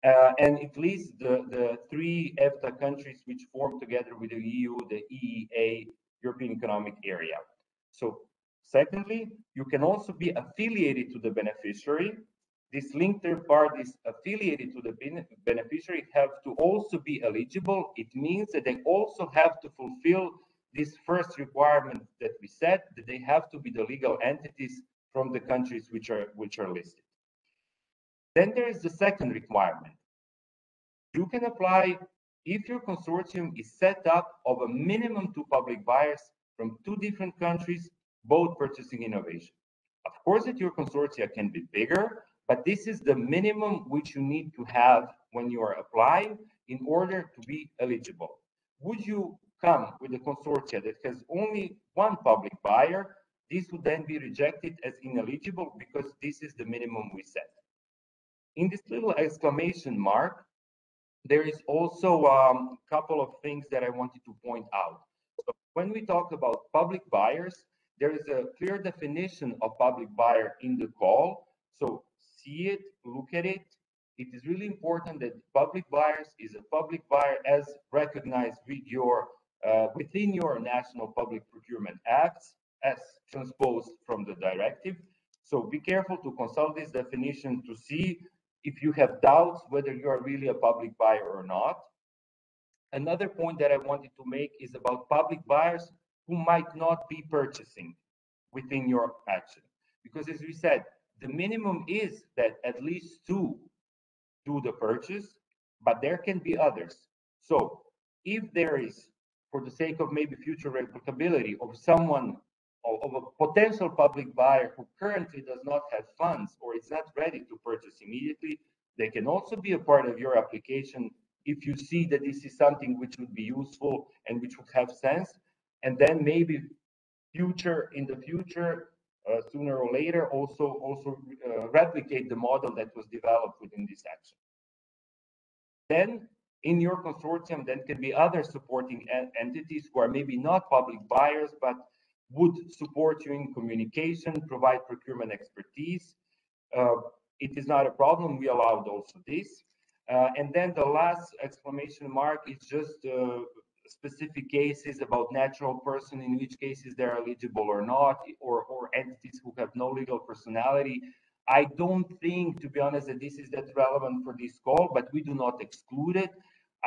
And it lists the three EFTA countries which form together with the EU, the EEA, European Economic Area. So secondly, you can also be affiliated to the beneficiary. This linked third parties affiliated to the beneficiary have to also be eligible. It means that they also have to fulfill this first requirement that we set, that they have to be the legal entities from the countries which are listed. Then there is the second requirement. You can apply if your consortium is set up of a minimum 2 public buyers from 2 different countries, both purchasing innovation. Of course that your consortia can be bigger, but this is the minimum which you need to have when you are applying in order to be eligible. Would you come with a consortia that has only 1 public buyer, this would then be rejected as ineligible because this is the minimum we set. In this little exclamation mark, there is also a couple of things that I wanted to point out. So when we talk about public buyers, there is a clear definition of public buyer in the call. So see it, look at it. It is really important that public buyers is a public buyer as recognized with your, within your National Public Procurement Acts, as transposed from the directive. So be careful to consult this definition to see if you have doubts whether you are really a public buyer or not. Another point that I wanted to make is about public buyers who might not be purchasing within your action. Because as we said, the minimum is that at least 2 do the purchase, but there can be others. So if there is, for the sake of maybe future replicability of someone, of a potential public buyer who currently does not have funds or is not ready to purchase immediately, they can also be a part of your application if you see that this is something which would be useful and which would have sense. And then maybe in the future, sooner or later, also replicate the model that was developed within this action. Then in your consortium, then can be other supporting entities who are maybe not public buyers, but would support you in communication, provide procurement expertise. It is not a problem. We allowed also this. And then the last exclamation mark is just specific cases about natural person, in which cases they're eligible or not, or entities who have no legal personality. I don't think, to be honest, that this is that relevant for this call, but we do not exclude it.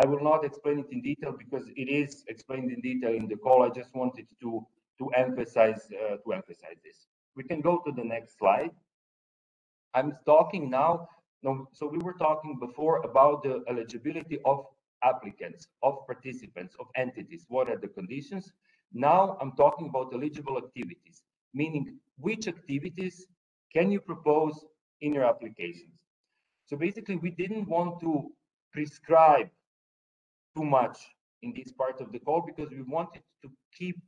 I will not explain it in detail because it is explained in detail in the call. I just wanted to emphasize this. We can go to the next slide. I'm talking now. No, so we were talking before about the eligibility of applicants, of participants, of entities. What are the conditions? Now I'm talking about eligible activities, meaning which activities can you propose in your applications. So basically, we didn't want to prescribe too much in this part of the call because we wanted to keep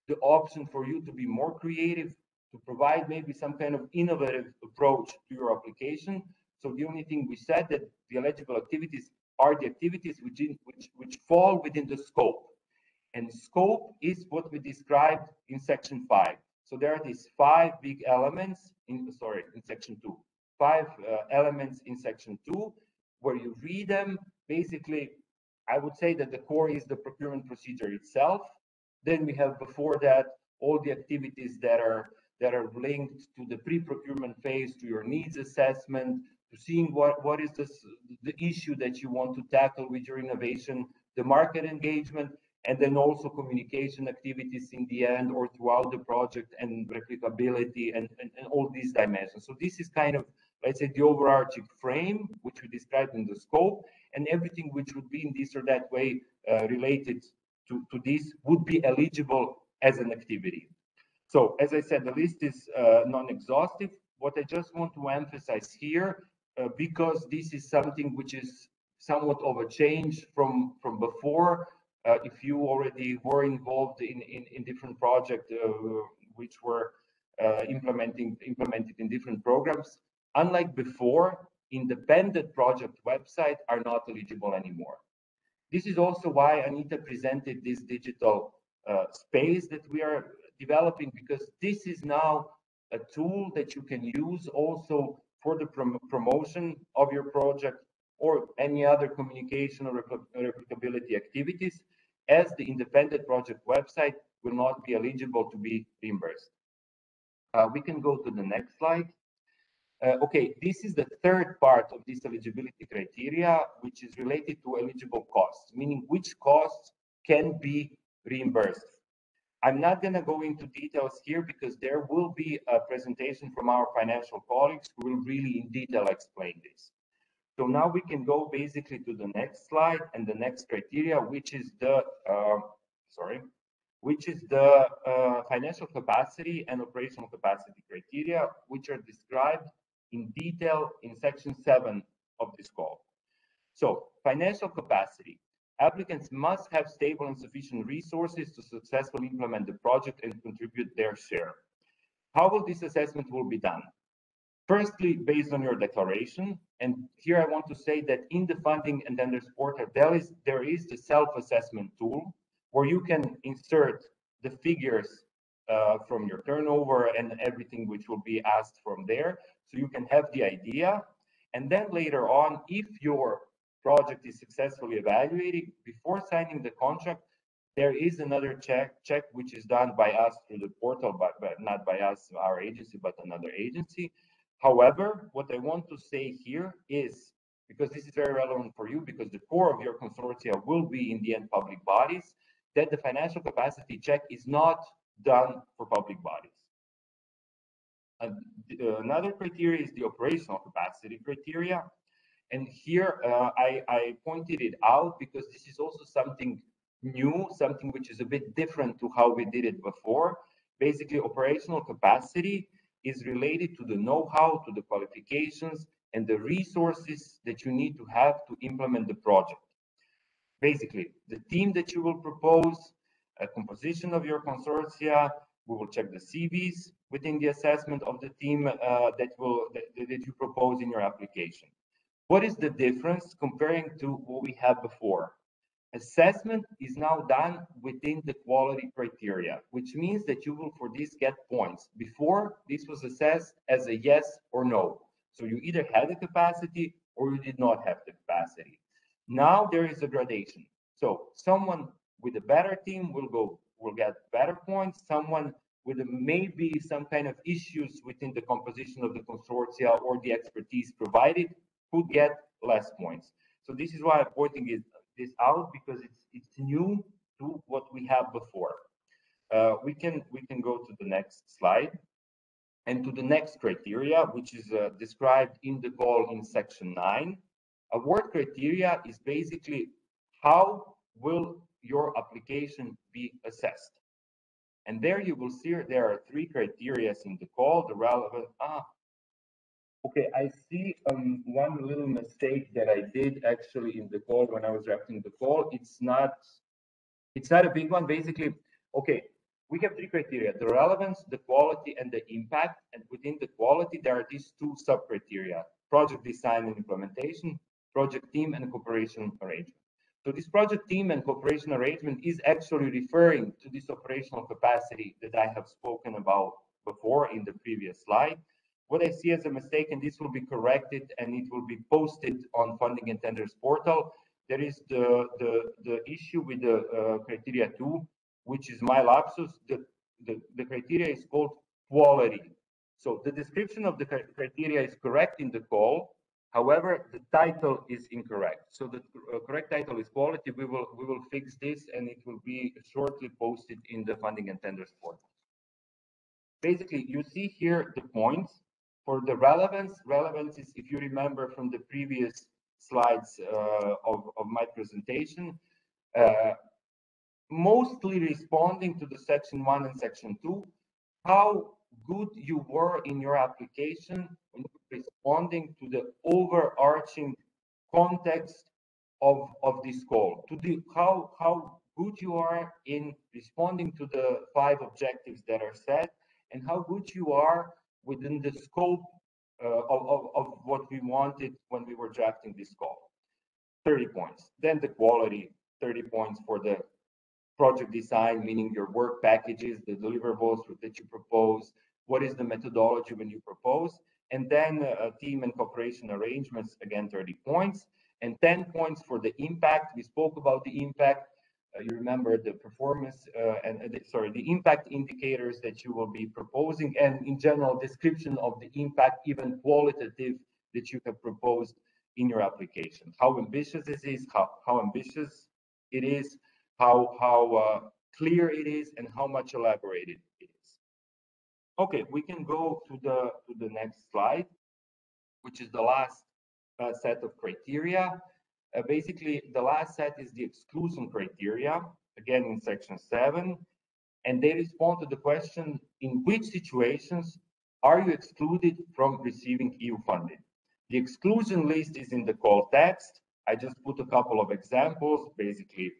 the option for you to be more creative, to provide maybe some kind of innovative approach to your application. So the only thing we said that the eligible activities are the activities which fall within the scope. And scope is what we described in section 5. So there are these 5 big elements in section 2. 5 elements in section 2, where you read them. Basically, I would say that the core is the procurement procedure itself. Then we have before that all the activities that are linked to the pre-procurement phase, to your needs assessment, to seeing what is the issue that you want to tackle with your innovation, the market engagement, and then also communication activities in the end or throughout the project, and replicability and all these dimensions. So this is kind of, let's say, the overarching frame which we described in the scope, and everything which would be in this or that way related to this would be eligible as an activity. So as I said, the list is non-exhaustive. What I just want to emphasize here, because this is something which is somewhat of a change from before, if you already were involved in different projects which were implemented in different programs, unlike before, independent project websites are not eligible anymore. This is also why Anita presented this digital space that we are developing, because this is now a tool that you can use also for the promotion of your project or any other communication or replicability activities, as the independent project website will not be eligible to be reimbursed. We can go to the next slide. Okay, this is the third part of this eligibility criteria, which is related to eligible costs, meaning which costs can be reimbursed. I'm not going to go into details here because there will be a presentation from our financial colleagues who will really in detail explain this. So now we can go basically to the next slide and the next criteria, which is the financial capacity and operational capacity criteria, which are described in detail in section 7 of this call. So financial capacity. Applicants must have stable and sufficient resources to successfully implement the project and contribute their share. How will this assessment will be done? Firstly, based on your declaration, and here I want to say that in the funding and tenders portal, there is the self-assessment tool where you can insert the figures from your turnover and everything which will be asked from there, so you can have the idea. And then later on, if your project is successfully evaluated, before signing the contract, there is another check which is done by us through the portal, but not by us, our agency, but another agency. However, what I want to say here is, because this is very relevant for you, because the core of your consortia will be in the end public bodies, that the financial capacity check is not done for public bodies. Another criteria is the operational capacity criteria. And here I pointed it out because this is also something new, something which is a bit different to how we did it before. Basically, operational capacity is related to the know-how, to the qualifications, and the resources that you need to have to implement the project. Basically, the team that you will propose, a composition of your consortia, we will check the CVs within the assessment of the team that you propose in your application. What is the difference comparing to what we had before? Assessment is now done within the quality criteria, which means that you will for this get points. Before, this was assessed as a yes or no. So you either had the capacity or you did not have the capacity. Now there is a gradation. So someone with a better team will get better points. Someone with maybe some kind of issues within the composition of the consortia or the expertise provided could get less points. So this is why I'm pointing this out, because it's new to what we have before. We can go to the next slide and to the next criteria, which is described in the call in section 9. Award criteria is basically how will your application be assessed. And there you will see there are 3 criteria in the call, the relevant, okay, I see one little mistake that I did actually in the call when I was drafting the call. It's not a big one. Basically, okay, we have 3 criteria: the relevance, the quality, and the impact. And within the quality, there are these 2 sub-criteria: project design and implementation, project team, and cooperation arrangement. So this project team and cooperation arrangement is actually referring to this operational capacity that I have spoken about before in the previous slide. What I see as a mistake, and this will be corrected and it will be posted on Funding and Tenders portal, there is the issue with the criteria 2, which is my lapsus. The criteria is called quality. So the description of the criteria is correct in the call. However, the title is incorrect. So the correct title is quality. We will fix this, and it will be shortly posted in the Funding and Tenders portal. Basically, you see here the points for the relevance. Relevance is, if you remember from the previous slides of my presentation, mostly responding to the section 1 and section 2, how good you were in your application when responding to the overarching context of this call, to the how good you are in responding to the 5 objectives that are set, and how good you are within the scope of what we wanted when we were drafting this call. 30 points. Then the quality, 30 points for the project design, meaning your work packages, the deliverables that you propose, what is the methodology when you propose, and then team and cooperation arrangements, again, 30 points, and 10 points for the impact. We spoke about the impact. You remember the performance, the impact indicators that you will be proposing, and in general, description of the impact, even qualitative, that you have proposed in your application. How ambitious it is, how ambitious it is, how clear it is, and how much elaborated it is. Okay, we can go to the next slide, which is the last set of criteria. Basically, the last set is the exclusion criteria, again in section 7, and they respond to the question: in which situations are you excluded from receiving EU funding? The exclusion list is in the call text. I just put a couple of examples, basically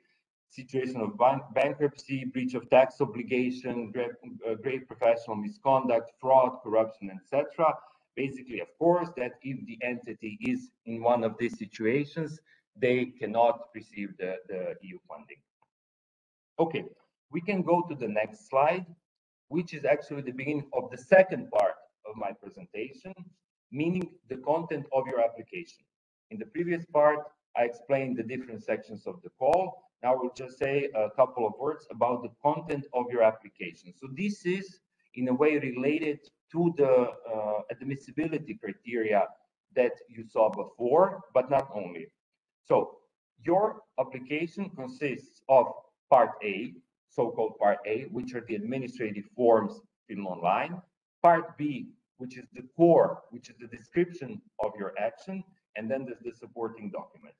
situation of bankruptcy, breach of tax obligation, grave professional misconduct, fraud, corruption, etc. Basically, of course, that if the entity is in one of these situations, they cannot receive the EU funding. Okay, we can go to the next slide, which is actually the beginning of the second part of my presentation, meaning the content of your application. In the previous part, I explained the different sections of the call. Now we'll just say a couple of words about the content of your application. So this is in a way related to the admissibility criteria that you saw before, but not only. So your application consists of part A, so-called part A, which are the administrative forms filled online, part B, which is the core, which is the description of your action, and then there's the supporting documents.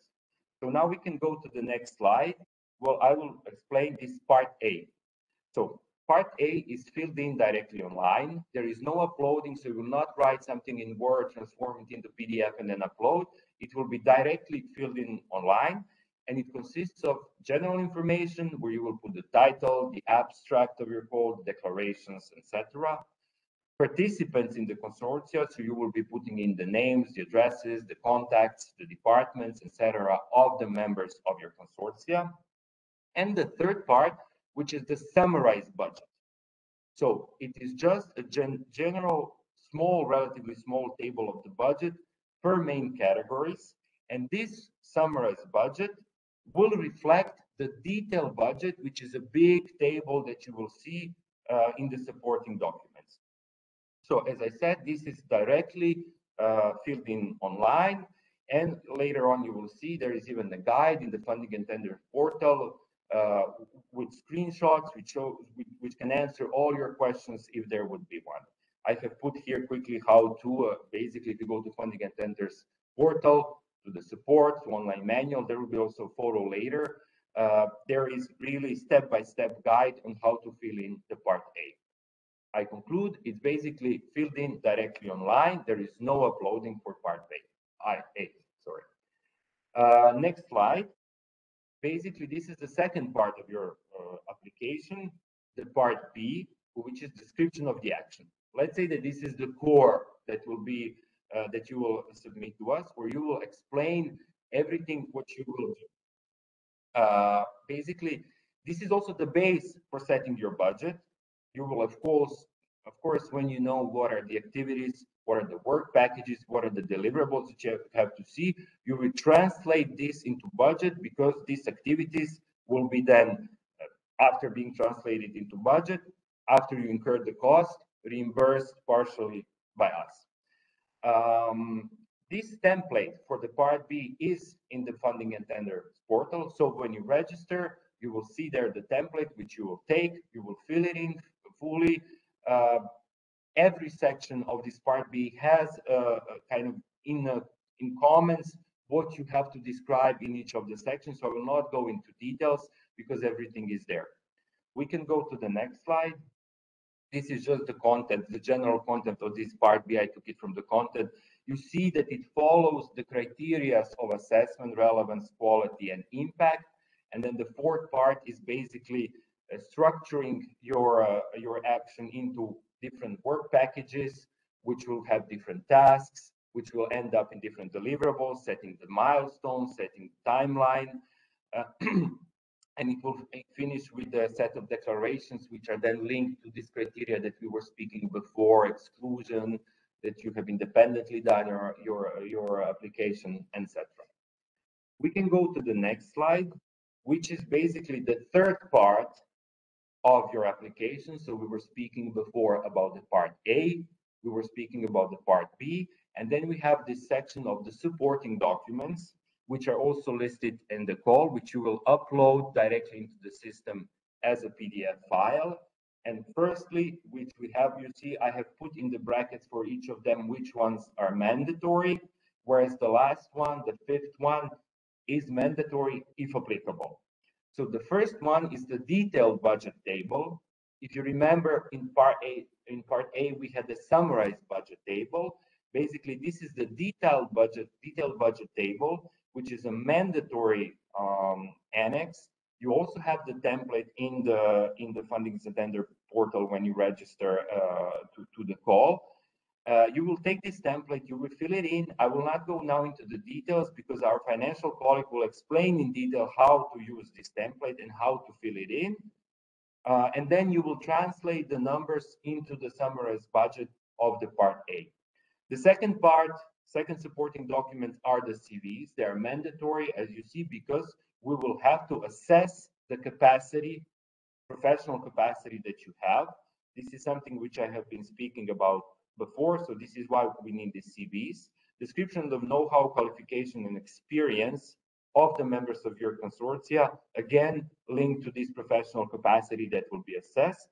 So now we can go to the next slide. Well, I will explain this part A. So part A is filled in directly online. There is no uploading, so you will not write something in Word, transform it into PDF, and then upload. It will be directly filled in online, and it consists of general information where you will put the title, the abstract of your call, the declarations, etc. Participants in the consortia, so you will be putting in the names, the addresses, the contacts, the departments, etc. of the members of your consortia. And the third part, which is the summarized budget. So it is just a general, relatively small table of the budget per main categories, and this summarized budget will reflect the detailed budget, which is a big table that you will see in the supporting documents. So as I said, this is directly filled in online, and later on you will see there is even a guide in the funding and tender portal with screenshots which can answer all your questions if there would be one. I have put here quickly how to basically, if you go to funding and tenders portal, to the support, to online manual, there will be also a photo later. There is really step-by-step guide on how to fill in the part A. I conclude, it's basically filled in directly online. There is no uploading for part A. Next slide. Basically, this is the second part of your application, the part B, which is description of the action. Let's say that this is the core that will be that you will submit to us, where you will explain everything what you will do. Basically, this is also the base for setting your budget. You will, of course, when you know what are the activities, what are the work packages, what are the deliverables that you have to see, you will translate this into budget, because these activities will be then, after being translated into budget, after you incur the cost, reimbursed partially by us. This template for the part B is in the funding and tender portal. So when you register, you will see there the template which you will take, you will fill it in fully. Every section of this part B has a kind of in comments what you have to describe in each of the sections. So I will not go into details because everything is there. We can go to the next slide. This is just the content, the general content of this part B. I took it from the content. You see that it follows the criteria of assessment, relevance, quality, and impact. And then the fourth part is basically structuring your action into different work packages, which will have different tasks, which will end up in different deliverables, setting the milestones, setting the timeline. And it will finish with a set of declarations, which are then linked to this criteria that we were speaking before, exclusion, that you have independently done your application, etc. We can go to the next slide, which is basically the third part of your application. So we were speaking before about the part A, we were speaking about the part B, and then we have this section of the supporting documents, which are also listed in the call, which you will upload directly into the system as a PDF file. And firstly, which we have, you see, I have put in the brackets for each of them which ones are mandatory, whereas the last one, the fifth one, is mandatory if applicable. So the first one is the detailed budget table. If you remember, in part A, we had the summarized budget table. Basically, this is the detailed budget table, which is a mandatory annex. You also have the template in the funding and tender portal when you register to the call. You will take this template, you will fill it in. I will not go now into the details because our financial colleague will explain in detail how to use this template and how to fill it in. And then you will translate the numbers into the summarized budget of the part A. The second part, second supporting documents are the CVs. They are mandatory, as you see, because we will have to assess the capacity, professional capacity that you have. This is something which I have been speaking about before, so this is why we need the CVs. Description of know-how, qualification, and experience of the members of your consortia, again, linked to this professional capacity that will be assessed.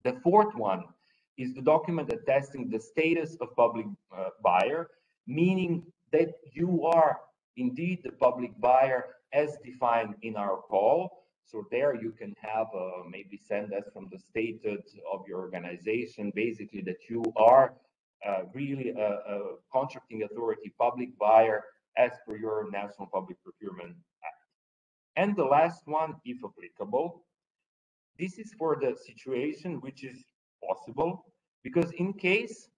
The fourth one is the document attesting the status of public buyer, meaning that you are indeed the public buyer as defined in our call. So there you can have maybe send us from the status of your organization, basically that you are really a contracting authority public buyer as per your National Public Procurement Act. And the last one, if applicable, this is for the situation which is possible, because in case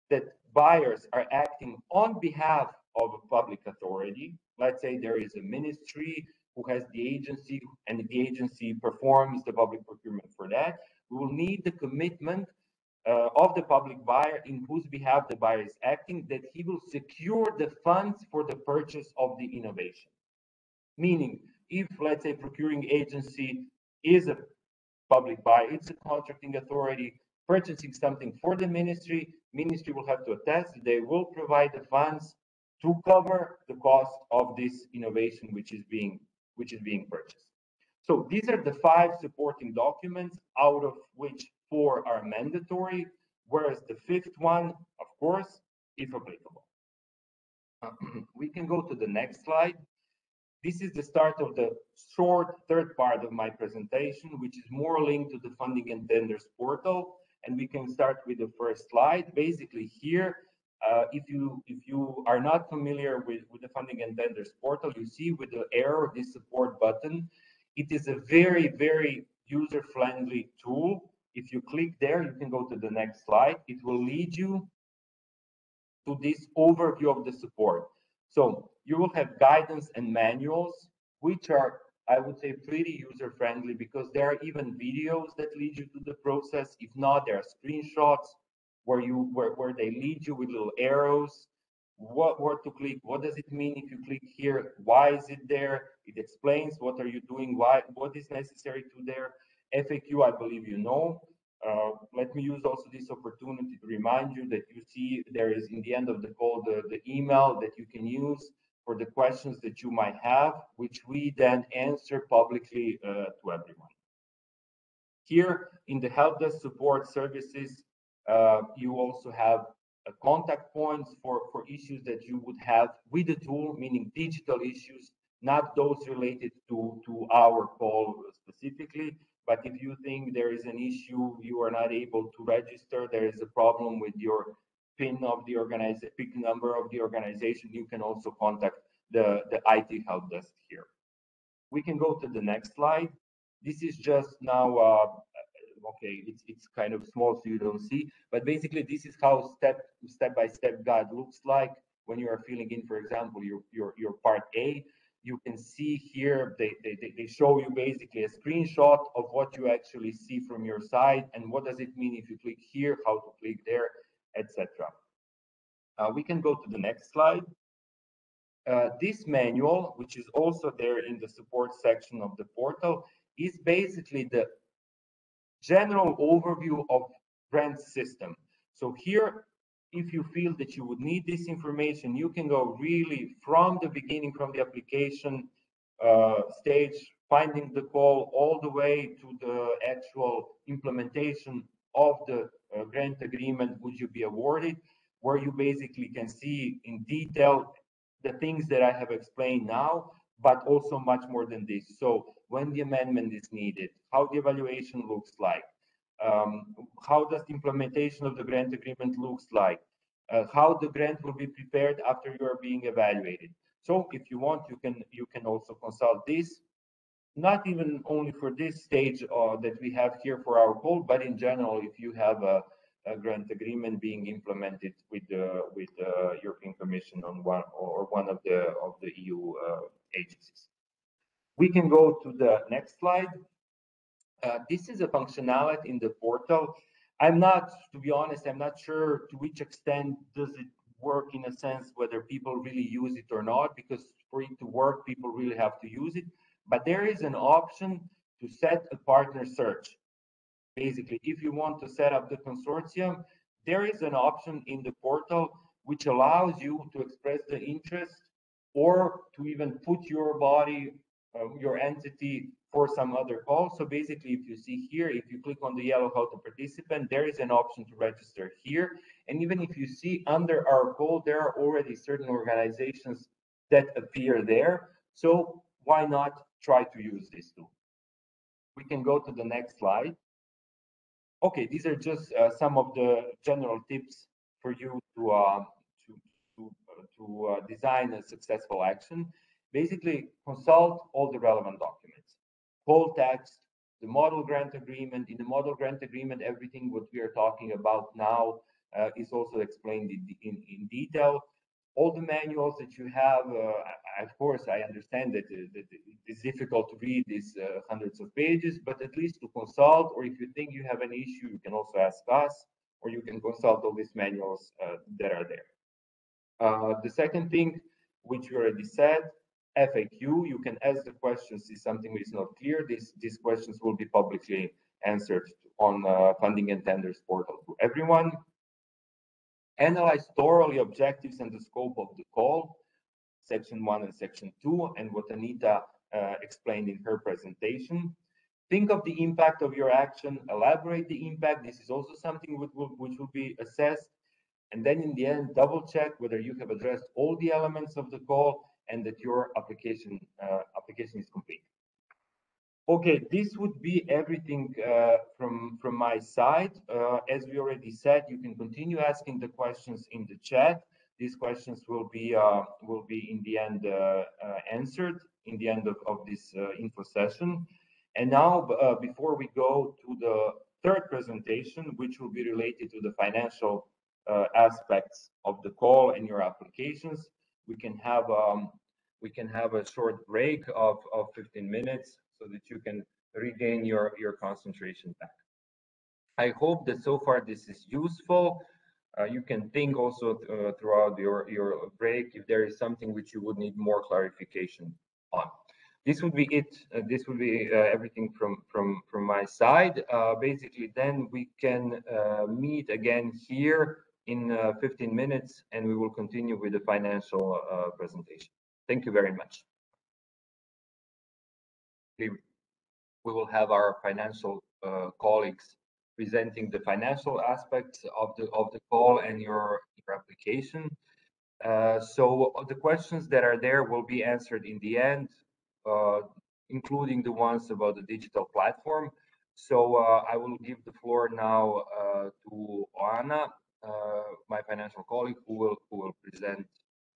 that buyers are acting on behalf of a public authority, let's say there is a ministry who has the agency and the agency performs the public procurement for that, we will need the commitment of the public buyer in whose behalf the buyer is acting, that he will secure the funds for the purchase of the innovation. Meaning, if, let's say, procuring agency is a public buyer, it's a contracting authority purchasing something for the ministry, ministry will have to attest they will provide the funds to cover the cost of this innovation which is being purchased. So these are the 5 supporting documents, out of which 4 are mandatory, whereas the 5th one, of course, if applicable. We can go to the next slide. This is the start of the short 3rd part of my presentation, which is more linked to the funding and tenders portal. And we can start with the first slide. Basically here, if you are not familiar with the funding and tenders portal, you see with the arrow, this support button. It is a very, very user-friendly tool. If you click there, you can go to the next slide. It will lead you to this overview of the support. So you will have guidance and manuals, which are, I would say, pretty user-friendly, because there are even videos that lead you to the process. If not, there are screenshots where they lead you with little arrows, where to click, what does it mean if you click here, why is it there? It explains what are you doing, what is necessary to there. FAQ, I believe you know. Let me use also this opportunity to remind you that you see there is in the end of the call the email that you can use for the questions that you might have, which we then answer publicly to everyone. Here in the help desk support services, you also have contact points for issues that you would have with the tool, meaning digital issues, not those related to our call specifically. But if you think there is an issue, you are not able to register, there is a problem with your PIN of the organization, PIN number of the organization, you can also contact the IT help desk here. We can go to the next slide. This is just now, okay, it's kind of small so you don't see, but basically this is how step-by-step guide looks like when you are filling in, for example, your part A. You can see here, they show you basically a screenshot of what you actually see from your side and what does it mean if you click here, how to click there, etc. We can go to the next slide. This manual, which is also there in the support section of the portal, is basically the general overview of grant system. So here, if you feel that you would need this information, you can go really from the beginning, from the application stage, finding the call, all the way to the actual implementation of the grant agreement would you be awarded, where you basically can see in detail the things that I have explained now, but also much more than this. So when the amendment is needed, how the evaluation looks like, how does the implementation of the grant agreement looks like, how the grant will be prepared after you are being evaluated. So if you want, you can also consult this, not even only for this stage that we have here for our call, but in general, if you have a grant agreement being implemented with the European Commission on one of the EU agencies. We can go to the next slide. This is a functionality in the portal. To be honest, I'm not sure to which extent does it work, in a sense whether people really use it or not, because for it to work, people really have to use it. But there is an option to set a partner search. Basically, if you want to set up the consortium, there is an option in the portal which allows you to express the interest or to even put your body, your entity for some other call. So basically, if you see here, if you click on the yellow how to participant, there is an option to register here. And even if you see under our call, there are already certain organizations that appear there. So why not try to use this tool? We can go to the next slide. Okay, these are just some of the general tips for you to design a successful action. Basically, consult all the relevant documents, call text, the model grant agreement. In the model grant agreement, everything what we are talking about now is also explained in detail. All the manuals that you have, of course, I understand that it's difficult to read these hundreds of pages, but at least to consult, or if you think you have an issue, you can also ask us. or you can consult all these manuals that are there. The second thing, which we already said, FAQ, you can ask the questions if something is not clear. These questions will be publicly answered on Funding and Tenders portal to everyone. Analyze thoroughly objectives and the scope of the call, section 1 and section 2, and what Anita explained in her presentation. Think of the impact of your action, elaborate the impact. This is also something which will be assessed. And then in the end, double check whether you have addressed all the elements of the call and that your application is complete. Okay, this would be everything from my side. As we already said, you can continue asking the questions in the chat. These questions will be in the end answered in the end of this info session. And now, before we go to the third presentation, which will be related to the financial aspects of the call and your applications, we can have a short break of 15 minutes so that you can regain your concentration back. I hope that so far this is useful. You can think also throughout your break if there is something which you would need more clarification on. This would be it. This would be everything from my side. Basically, then we can meet again here in 15 minutes, and we will continue with the financial presentation. Thank you very much. We will have our financial colleagues presenting the financial aspects of the call and your application. So the questions that are there will be answered in the end, including the ones about the digital platform. So I will give the floor now to Oana, my financial colleague, who will present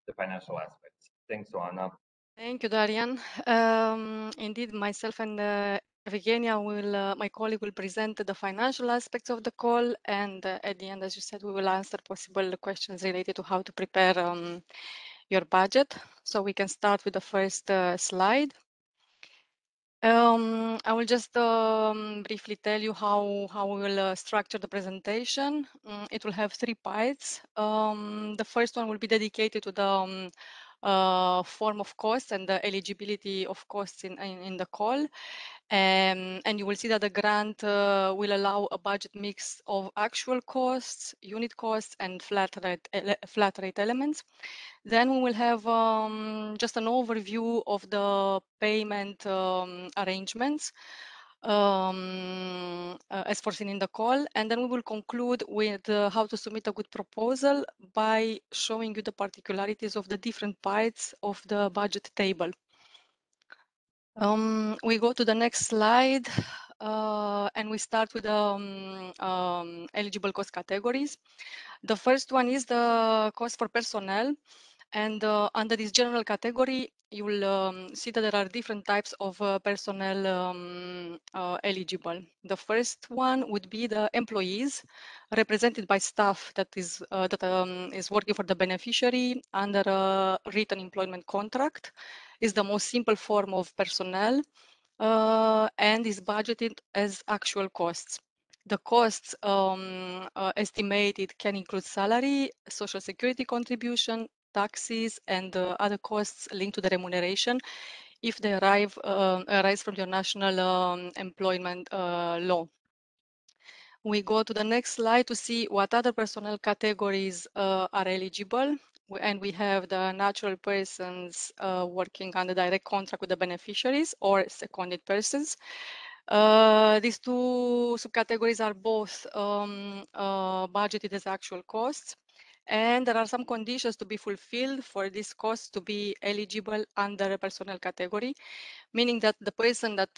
the financial aspects. Thanks, Oana. Thank you, Darian. Indeed, myself and Evgenia my colleague will present the financial aspects of the call, and at the end, as you said, we will answer possible questions related to how to prepare your budget. So we can start with the first slide. I will just briefly tell you how we will structure the presentation. It will have 3 parts. The first one will be dedicated to the form of costs and the eligibility of costs in the call. And you will see that the grant will allow a budget mix of actual costs, unit costs, and flat rate elements. Then we will have just an overview of the payment arrangements as foreseen in the call. And then we will conclude with how to submit a good proposal by showing you the particularities of the different parts of the budget table. We go to the next slide and we start with the eligible cost categories. The first one is the cost for personnel. And under this general category, you will see that there are different types of personnel eligible. The first one would be the employees, represented by staff that is working for the beneficiary under a written employment contract. Is the most simple form of personnel and is budgeted as actual costs. The costs estimated can include salary, social security contribution, taxes, and other costs linked to the remuneration if they arise from your national employment law. We go to the next slide to see what other personnel categories are eligible. And we have the natural persons working under direct contract with the beneficiaries or seconded persons. These 2 subcategories are both budgeted as actual costs. And there are some conditions to be fulfilled for this cost to be eligible under a personnel category, meaning that the person that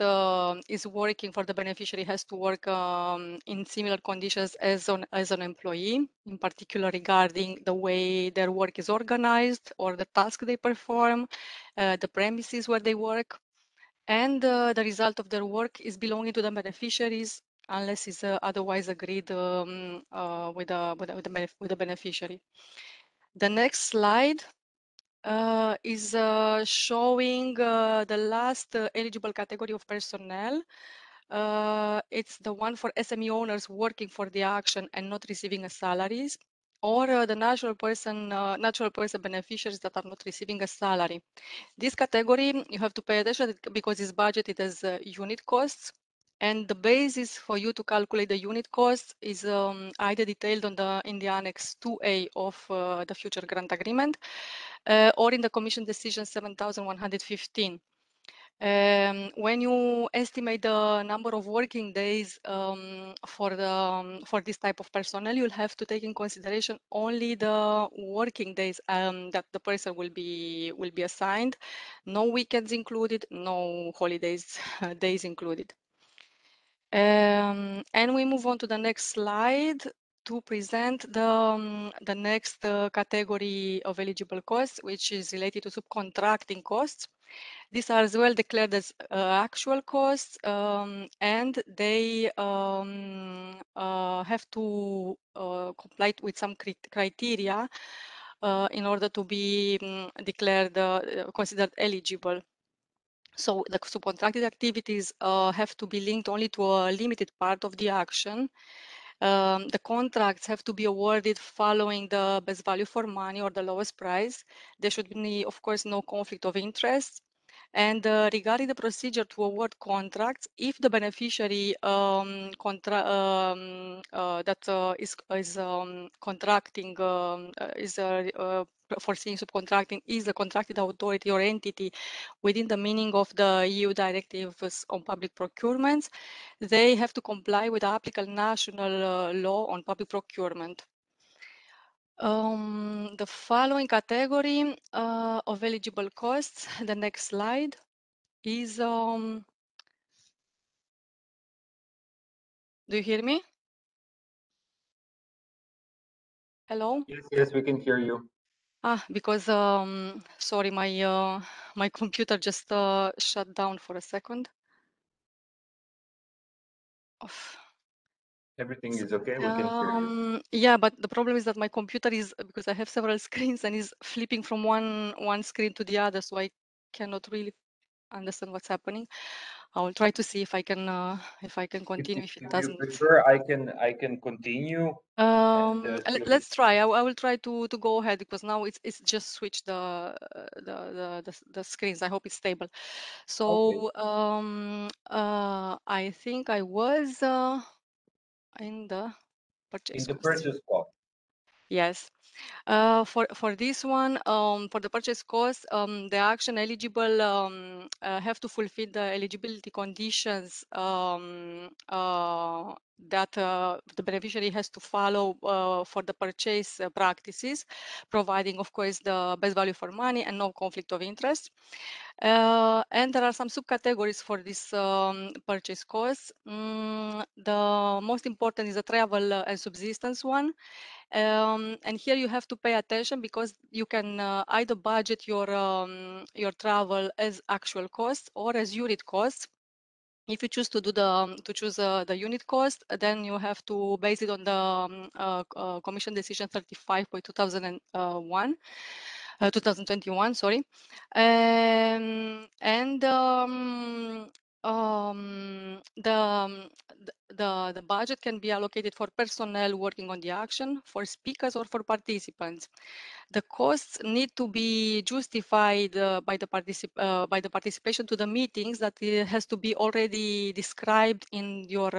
is working for the beneficiary has to work in similar conditions as an employee, in particular regarding the way their work is organized or the task they perform, the premises where they work, and the result of their work is belonging to the beneficiaries unless it's otherwise agreed with the beneficiary. The next slide is showing the last eligible category of personnel, It's the one for SME owners working for the action and not receiving a salaries, or the natural person beneficiaries that are not receiving a salary. This category, you have to pay attention because it's budgeted as unit costs, and the basis for you to calculate the unit cost is either detailed in the Annex 2A of the future grant agreement or in the Commission Decision 7115. When you estimate the number of working days for this type of personnel, you'll have to take in consideration only the working days that the person will be assigned, no weekends included, no holidays days included. And we move on to the next slide to present the next category of eligible costs, which is related to subcontracting costs. These are as well declared as actual costs, and they have to comply with some criteria in order to be declared considered eligible. So the subcontracted activities have to be linked only to a limited part of the action. The contracts have to be awarded following the best value for money or the lowest price. There should be, of course, no conflict of interest. And regarding the procedure to award contracts, if the beneficiary contracting foreseeing subcontracting is the contracted authority or entity within the meaning of the EU directives on public procurements, they have to comply with the applicable national law on public procurement. The following category of eligible costs, the next slide, is do you hear me? Hello? Yes, we can hear you. Because sorry, my computer just shut down for a second. Everything is okay. We can hear you. Yeah, but the problem is that my computer is, because I have several screens, and is flipping from one screen to the other, so I cannot really understand what's happening. I will try to see if I can continue. If it doesn't, you prefer, I can continue. Let's try. I will try to go ahead, because now it's just switched the screens. I hope it's stable. So Okay. I think I was in the purchase cost. Purchase cost. Yes. For this one, for the purchase cost, the action eligible have to fulfill the eligibility conditions that the beneficiary has to follow for the purchase practices, providing, of course, the best value for money and no conflict of interest. And there are some subcategories for this purchase costs. The most important is the travel and subsistence one. And here you have to pay attention, because you can either budget your travel as actual costs or as unit costs. If you choose to do the unit cost, then you have to base it on the Commission Decision 35/2021, sorry. And the budget can be allocated for personnel working on the action, for speakers, or for participants. The costs need to be justified by the participation to the meetings, that it has to be already described in your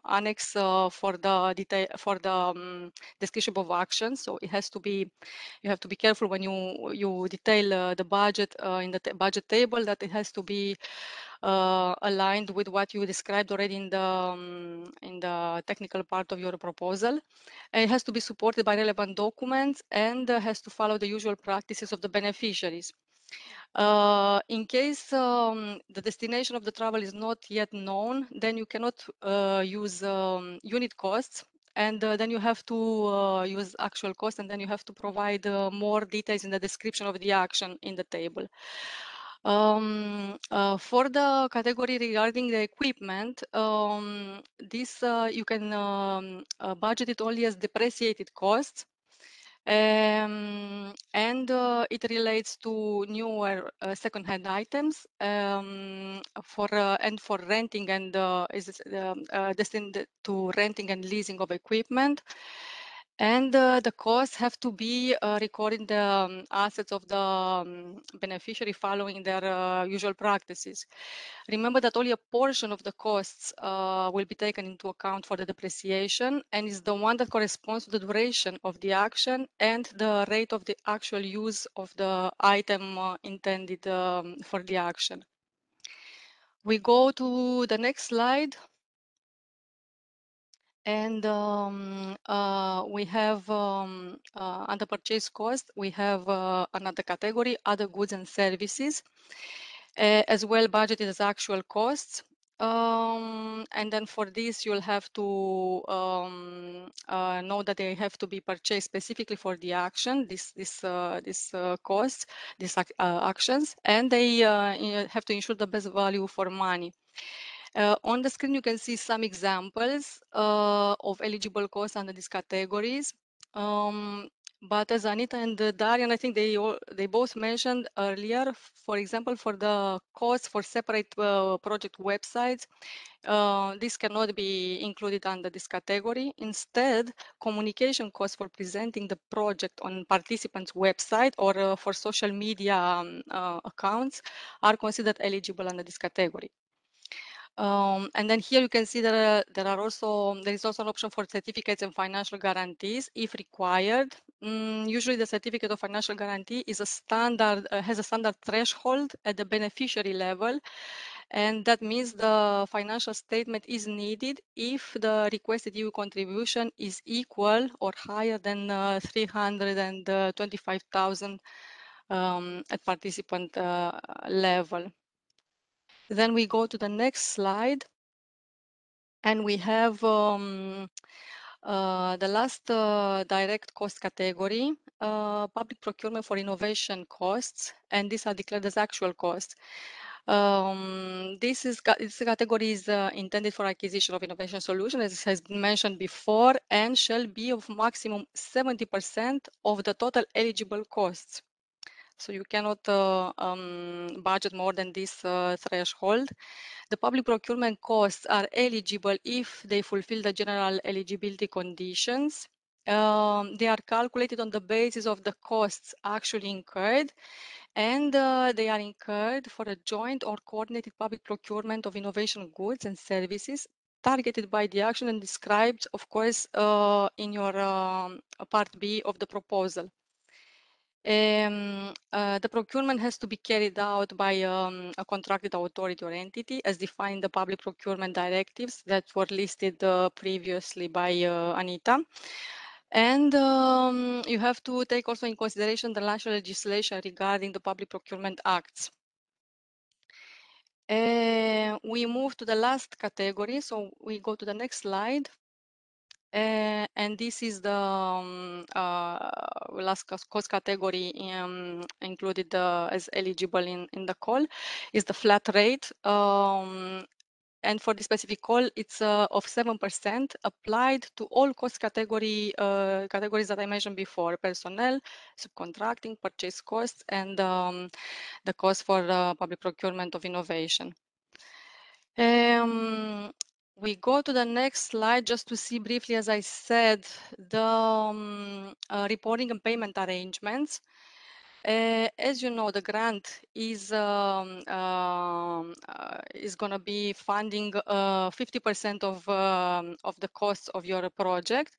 annex for the detail for the description of actions. So it has to be, you have to be careful when you detail the budget in the budget table, that it has to be aligned with what you described already in the technical part of your proposal. And it has to be supported by relevant documents, and has to follow the usual practices of the beneficiaries. In case the destination of the travel is not yet known, then you cannot use unit costs, and then you have to use actual cost, and then you have to provide more details in the description of the action in the table. For the category regarding the equipment, this you can budget it only as depreciated costs. And it relates to newer second-hand items for renting and is destined to renting and leasing of equipment. And the costs have to be recorded in the assets of the beneficiary following their usual practices. Remember that only a portion of the costs will be taken into account for the depreciation and is the one that corresponds to the duration of the action and the rate of the actual use of the item intended for the action. We go to the next slide. And we have under purchase cost, we have another category, other goods and services, as well budgeted as actual costs. And then for this, you'll have to know that they have to be purchased specifically for the action, these costs, these actions, and they have to ensure the best value for money. On the screen, you can see some examples of eligible costs under these categories. But as Anita and Darian, I think they both mentioned earlier, for example, for the costs for separate project websites, this cannot be included under this category. Instead, communication costs for presenting the project on participants' website or for social media accounts are considered eligible under this category. And then here you can see that there is also an option for certificates and financial guarantees if required. Usually the certificate of financial guarantee is a standard, has a standard threshold at the beneficiary level. And that means the financial statement is needed if the requested EU contribution is equal or higher than 325,000 at participant level. Then we go to the next slide, and we have the last direct cost category, public procurement for innovation costs, and these are declared as actual costs. This category is intended for acquisition of innovation solution, as has been mentioned before, and shall be of maximum 70% of the total eligible costs. So you cannot budget more than this threshold. The public procurement costs are eligible if they fulfill the general eligibility conditions. They are calculated on the basis of the costs actually incurred, and they are incurred for a joint or coordinated public procurement of innovation goods and services targeted by the action and described, of course, in your part B of the proposal. The procurement has to be carried out by a contracted authority or entity as defined in the public procurement directives that were listed previously by Anita. And you have to take also in consideration the national legislation regarding the public procurement acts. We move to the last category, so we go to the next slide. And this is the last cost category included as eligible in the call, is the flat rate. And for the specific call, it's of 7% applied to all cost categories that I mentioned before: personnel, subcontracting, purchase costs, and the cost for public procurement of innovation. We go to the next slide just to see briefly, as I said, the reporting and payment arrangements. As you know, the grant is going to be funding 50% of the costs of your project,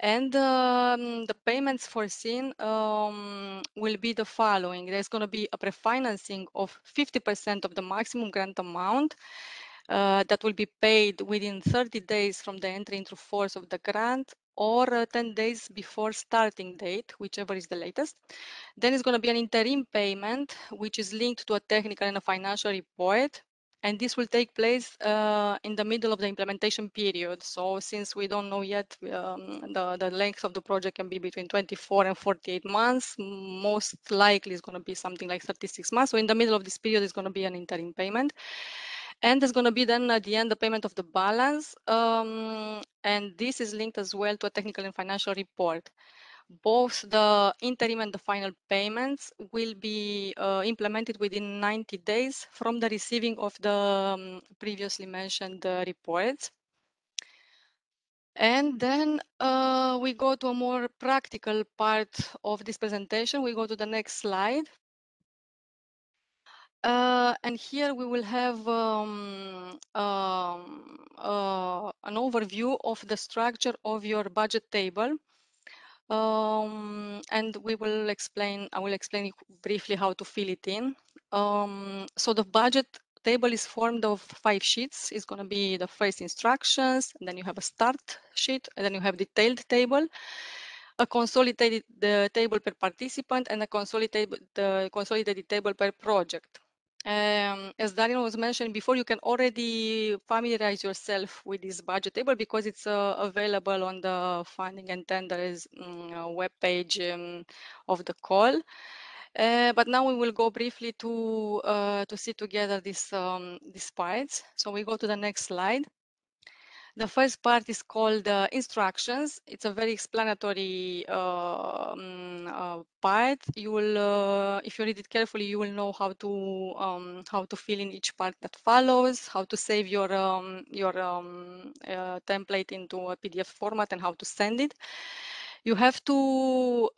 and the payments foreseen will be the following. There's going to be a pre-financing of 50% of the maximum grant amount. That will be paid within 30 days from the entry into force of the grant, or 10 days before starting date, whichever is the latest. Then it's going to be an interim payment, which is linked to a technical and a financial report. And this will take place in the middle of the implementation period. So since we don't know yet, the length of the project can be between 24 and 48 months. Most likely it's going to be something like 36 months. So in the middle of this period, it's going to be an interim payment. And there's going to be then at the end the payment of the balance. And this is linked as well to a technical and financial report. Both the interim and the final payments will be implemented within 90 days from the receiving of the previously mentioned reports. And then we go to a more practical part of this presentation. We go to the next slide. And here we will have an overview of the structure of your budget table. And I will explain briefly how to fill it in. So the budget table is formed of 5 sheets. It's going to be the first instructions, and then you have a start sheet, and then you have detailed table, a consolidated table per participant, and a consolidated table per project. As Darian was mentioned before, you can already familiarize yourself with this budget table because it's available on the funding and tenders webpage of the call. But now we will go briefly to see together these parts. So we go to the next slide. The first part is called instructions. It's a very explanatory part. You will, if you read it carefully, you will know how to fill in each part that follows, how to save your template into a PDF format, and how to send it. You have to.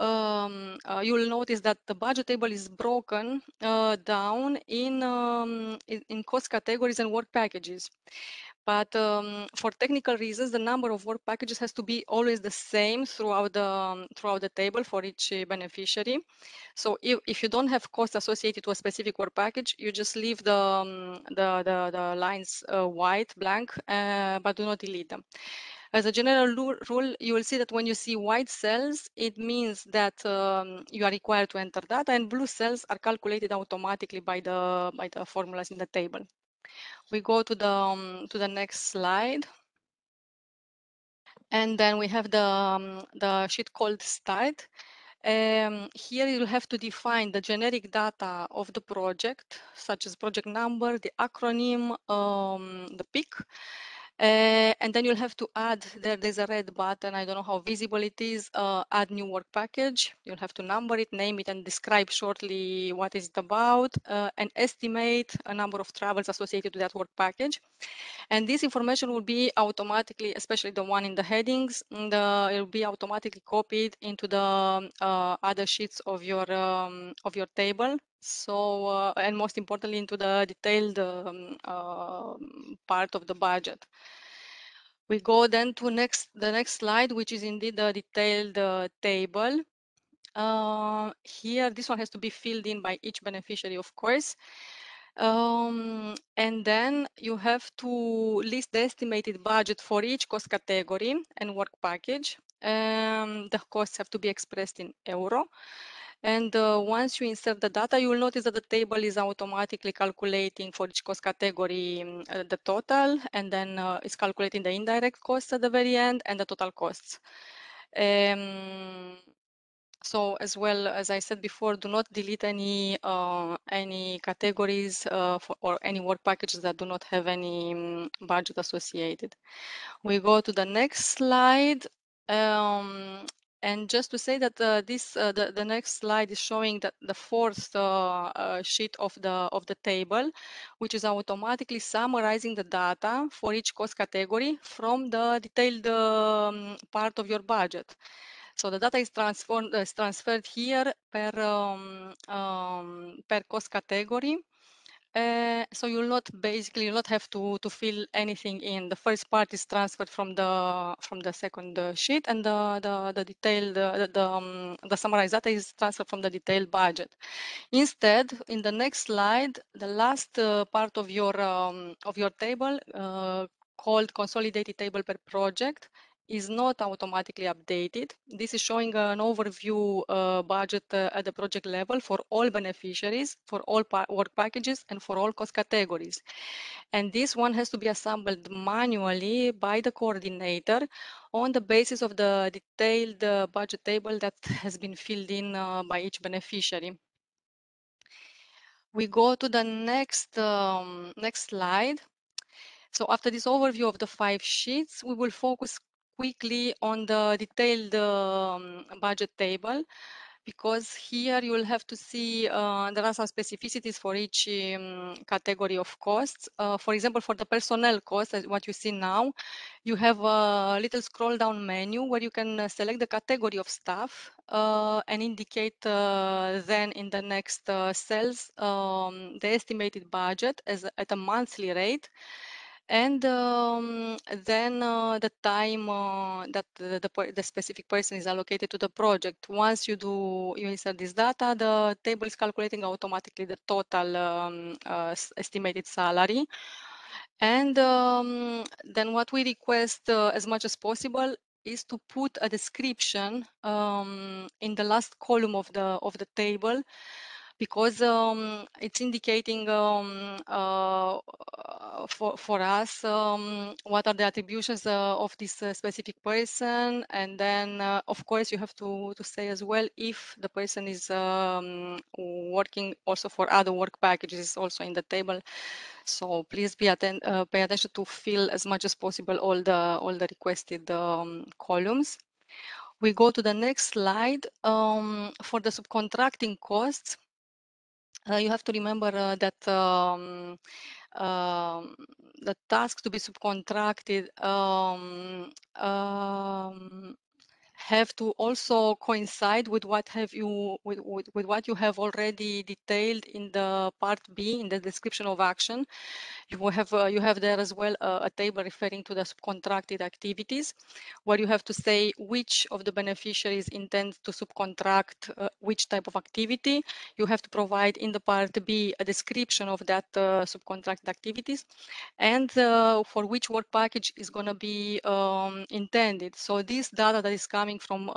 You will notice that the budget table is broken down in cost categories and work packages. But for technical reasons, the number of work packages has to be always the same throughout the table for each beneficiary. So if you don't have costs associated to a specific work package, you just leave the lines white, blank, but do not delete them. As a general rule, you will see that when you see white cells, it means that you are required to enter data, and blue cells are calculated automatically by the formulas in the table. We go to the next slide. And then we have the sheet called start. Here you'll have to define the generic data of the project, such as project number, the acronym, the PIC. And then you'll have to add, there's a red button, I don't know how visible it is, add new work package. You'll have to number it, name it, and describe shortly what is it about, and estimate a number of travels associated with that work package. And this information will be automatically, especially the one in the headings, it will be automatically copied into the other sheets of your table. So, and most importantly, into the detailed part of the budget. We go then to the next slide, which is indeed the detailed table. Here, this one has to be filled in by each beneficiary, of course. And then you have to list the estimated budget for each cost category and work package. The costs have to be expressed in euro. And once you insert the data, you will notice that the table is automatically calculating for each cost category the total, and then it's calculating the indirect costs at the very end and the total costs. So as well, as I said before, do not delete any categories or any work packages that do not have any budget associated. We go to the next slide. And just to say that the next slide is showing that the fourth sheet of the table, which is automatically summarizing the data for each cost category from the detailed part of your budget. So the data is transferred here per cost category. So you'll not have to fill anything in. The first part is transferred from the second sheet, and the detailed the summarized data is transferred from the detailed budget. Instead, in the next slide, the last part of your table called consolidated table per project is not automatically updated. This is showing an overview budget at the project level for all beneficiaries, for all work packages, and for all cost categories. And this one has to be assembled manually by the coordinator on the basis of the detailed budget table that has been filled in by each beneficiary. We go to the next slide. So after this overview of the 5 sheets, we will focus quickly on the detailed budget table, because here you will have to see there are some specificities for each category of costs. For example, for the personnel cost, as what you see now, you have a little scroll down menu where you can select the category of staff and indicate then in the next cells the estimated budget as at a monthly rate. And then the time that the specific person is allocated to the project. Once you insert this data, the table is calculating automatically the total estimated salary. And then what we request as much as possible is to put a description in the last column of the table, because it's indicating for us what are the attributions of this specific person, and then of course you have to say as well if the person is working also for other work packages also in the table. So please pay attention to fill as much as possible all the requested columns. We go to the next slide. For the subcontracting costs, you have to remember that the tasks to be subcontracted have to also coincide with what you have already detailed in the part B in the description of action. You have there as well a table referring to the subcontracted activities, where you have to say which of the beneficiaries intend to subcontract which type of activity. You have to provide in the part B a description of that subcontracted activities, and for which work package is going to be intended. So this data that is coming from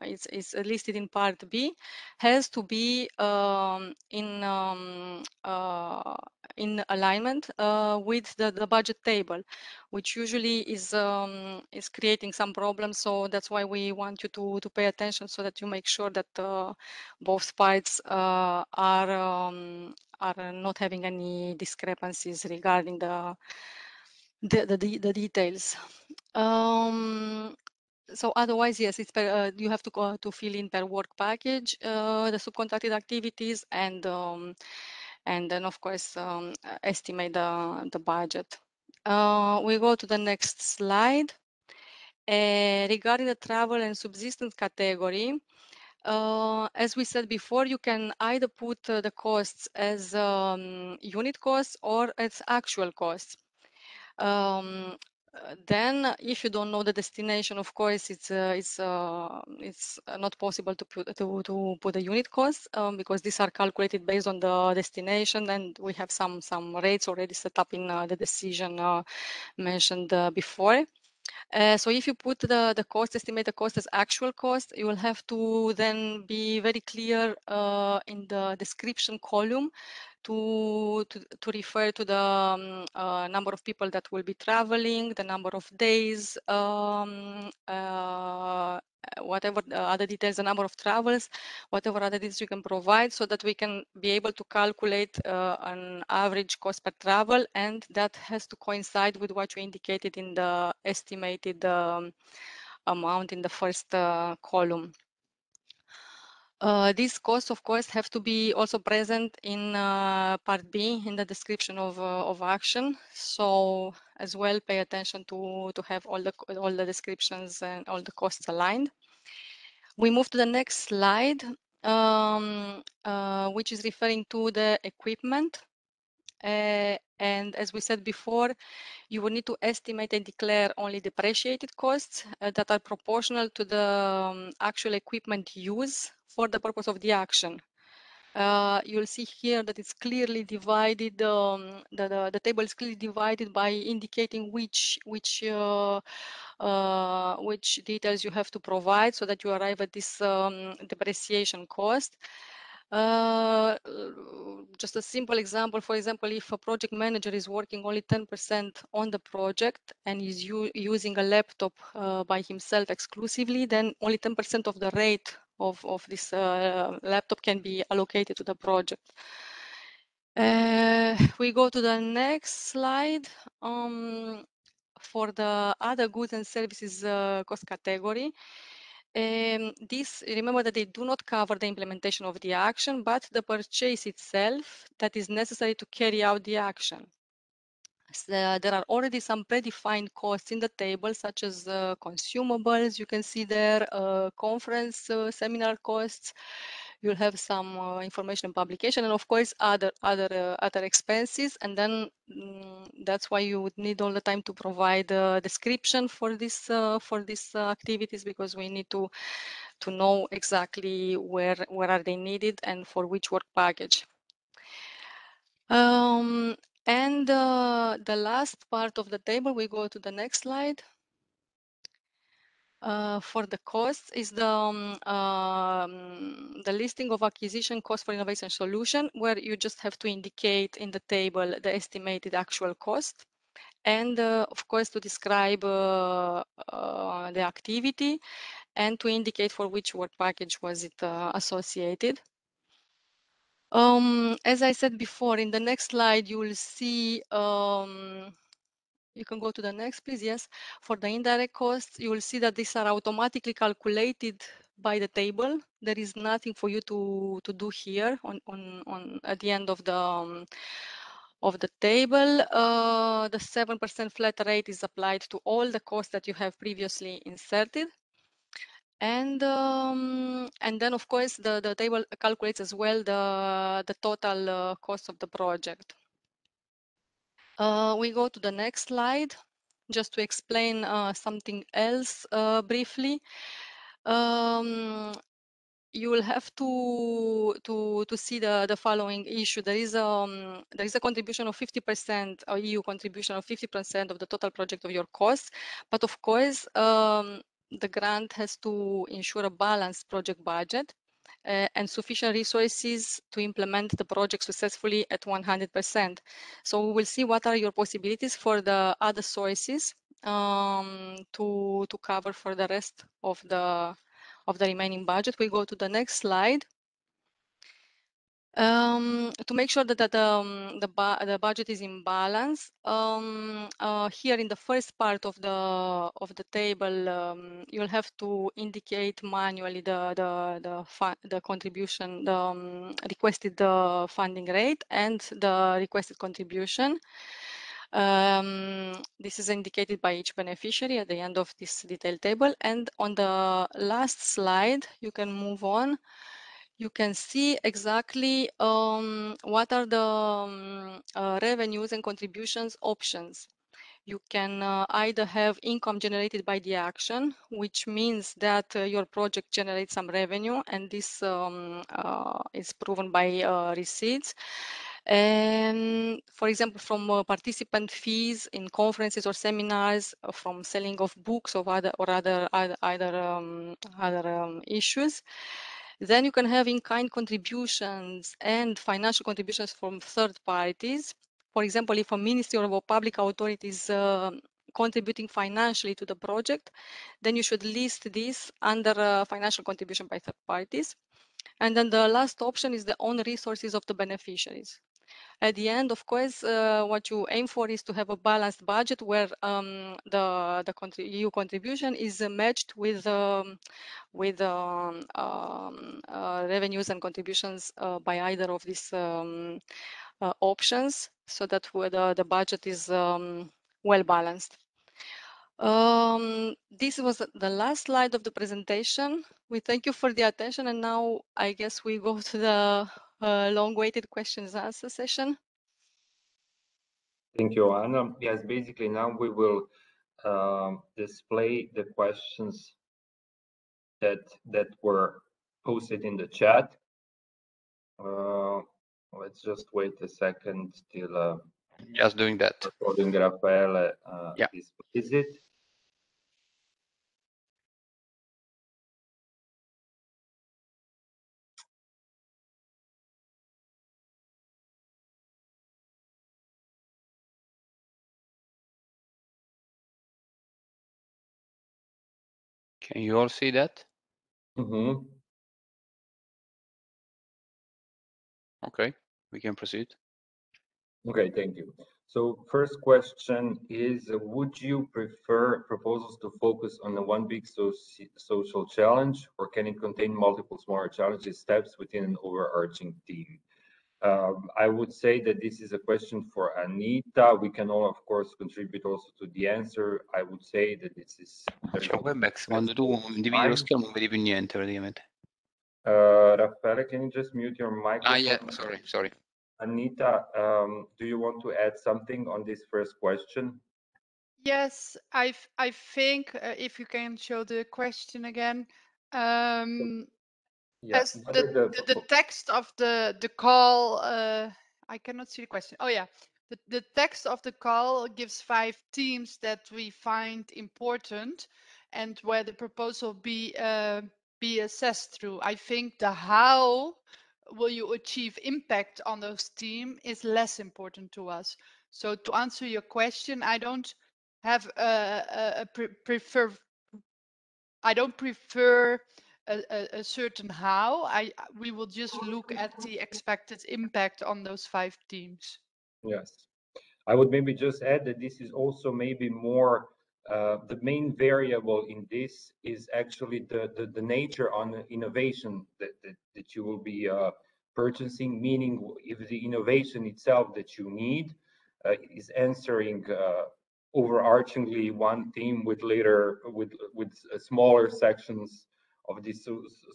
is listed in part B has to be in alignment with the budget table, which usually is creating some problems. So that's why we want you to pay attention, so that you make sure that both parts are not having any discrepancies regarding the details. So otherwise, yes, it's you have to fill in per work package the subcontracted activities, and then of course estimate the budget. We go to the next slide. Regarding the travel and subsistence category, as we said before, you can either put the costs as unit costs or as actual costs. Then, if you don't know the destination, of course, it's not possible to put the unit costs because these are calculated based on the destination, and we have some rates already set up in the decision mentioned before. So if you put the cost, estimate the cost as actual cost, you will have to then be very clear in the description column to refer to the number of people that will be traveling, the number of days, whatever other details, the number of travels, whatever other details you can provide, so that we can be able to calculate an average cost per travel, and that has to coincide with what you indicated in the estimated amount in the first column. These costs, of course, have to be also present in part B in the description of action. So as well, pay attention to have all the descriptions and all the costs aligned. We move to the next slide, which is referring to the equipment. And as we said before, you will need to estimate and declare only depreciated costs that are proportional to the actual equipment use for the purpose of the action. You'll see here that it's clearly divided. The table is clearly divided by indicating which details you have to provide, so that you arrive at this depreciation cost. Just a simple example, for example, if a project manager is working only 10% on the project and is using a laptop by himself exclusively, then only 10% of the rate of this laptop can be allocated to the project. We go to the next slide. for the other goods and services cost category, remember that they do not cover the implementation of the action, but the purchase itself that is necessary to carry out the action. There are already some predefined costs in the table, such as consumables. You can see there conference seminar costs. You'll have some information and publication, and of course other expenses. And then that's why you would need all the time to provide a description for these activities, because we need to know exactly where are they needed and for which work package. And the last part of the table, we go to the next slide. For the costs is the listing of acquisition cost for innovation solution, where you just have to indicate in the table the estimated actual cost, and of course to describe the activity and to indicate for which work package was it associated. As I said before, in the next slide, you will see, you can go to the next, please. Yes, for the indirect costs, you will see that these are automatically calculated by the table. There is nothing for you to do here on at the end of the table. The 7% flat rate is applied to all the costs that you have previously inserted. And then of course the table calculates as well the total cost of the project. We go to the next slide just to explain something else briefly. You will have to see the following issue. There is a contribution of 50%, or EU contribution of 50% of the total project of your costs, but of course the grant has to ensure a balanced project budget and sufficient resources to implement the project successfully at 100%. So we will see what are your possibilities for the other sources to cover for the rest of the remaining budget. We go to the next slide. To make sure that the budget is in balance, here in the first part of the table, you'll have to indicate manually the contribution, the requested funding rate and the requested contribution. This is indicated by each beneficiary at the end of this detailed table. And on the last slide, you can move on. You can see exactly what are the revenues and contributions options. You can either have income generated by the action, which means that your project generates some revenue, and this is proven by receipts. And for example, from participant fees in conferences or seminars, from selling of books or other issues. Then you can have in-kind contributions and financial contributions from third parties. For example, if a ministry or a public authority is contributing financially to the project, then you should list this under financial contribution by third parties. And then the last option is the own resources of the beneficiaries. At the end, of course, what you aim for is to have a balanced budget where the EU contribution is matched with revenues and contributions by either of these options, so that the budget is well balanced. This was the last slide of the presentation. We thank you for the attention, and now I guess we go to the long-awaited questions and answer session. Thank you, Anna. Yes, basically now we will display the questions that were posted in the chat. Let's just wait a second till just doing that. Recording Raffaele Yeah. displays it. Can you all see that? Mm-hmm. Okay, we can proceed. Okay, thank you. So first question is, would you prefer proposals to focus on the one big social challenge, or can it contain multiple smaller challenges, steps within an overarching theme? I would say that this is a question for Anita. We can all, of course, contribute also to the answer. I would say that this is... C'è Webex, quando tu individi lo schermo non vedi più niente praticamente. Raffaele, can you just mute your microphone? Ah, yeah, sorry. Anita, do you want to add something on this first question? Yes, I think if you can show the question again. Yes. As the text of the call, I cannot see the question. Oh yeah, the text of the call gives 5 themes that we find important, and where the proposal be assessed through. I think the how will you achieve impact on those themes is less important to us. So to answer your question, I don't have I don't prefer a certain how. We will just look at the expected impact on those 5 themes. Yes, I would maybe just add that this is also maybe more the main variable in this is actually the nature on innovation that you will be purchasing, meaning if the innovation itself that you need is answering overarchingly one theme with smaller sections of this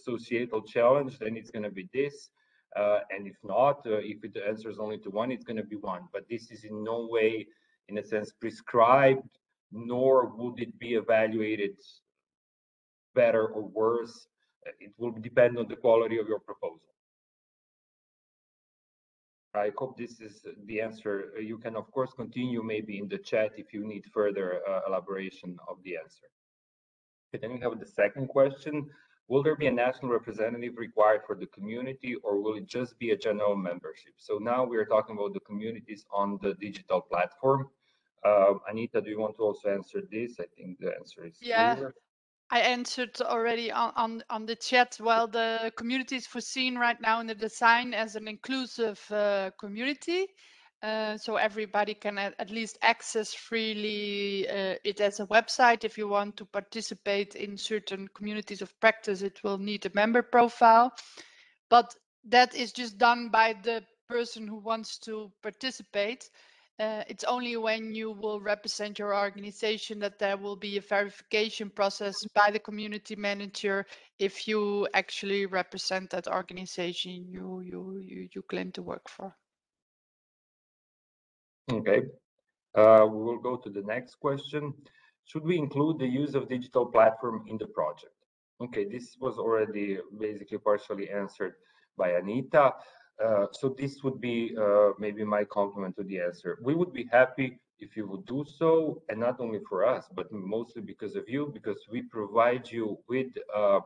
societal challenge, then it's going to be this. And if not, if it answers only to one, it's going to be one. But this is in no way, in a sense, prescribed, nor would it be evaluated better or worse. It will depend on the quality of your proposal. I hope this is the answer. You can, of course, continue maybe in the chat if you need further elaboration of the answer. Okay, then we have the second question. Will there be a national representative required for the community, or will it just be a general membership? So now we are talking about the communities on the digital platform. Anita, do you want to also answer this? I think the answer is clear. I answered already on the chat. Well, the community is foreseen right now in the design as an inclusive community. So everybody can at least access freely it as a website. If you want to participate in certain communities of practice, it will need a member profile. But that is just done by the person who wants to participate. It's only when you will represent your organization that there will be a verification process by the community manager if you actually represent that organization you claim to work for. Okay, we will go to the next question. Should we include the use of digital platform in the project? Okay, this was already basically partially answered by Anita. So this would be maybe my compliment to the answer. We would be happy if you would do so, and not only for us, but mostly because of you, because we provide you with a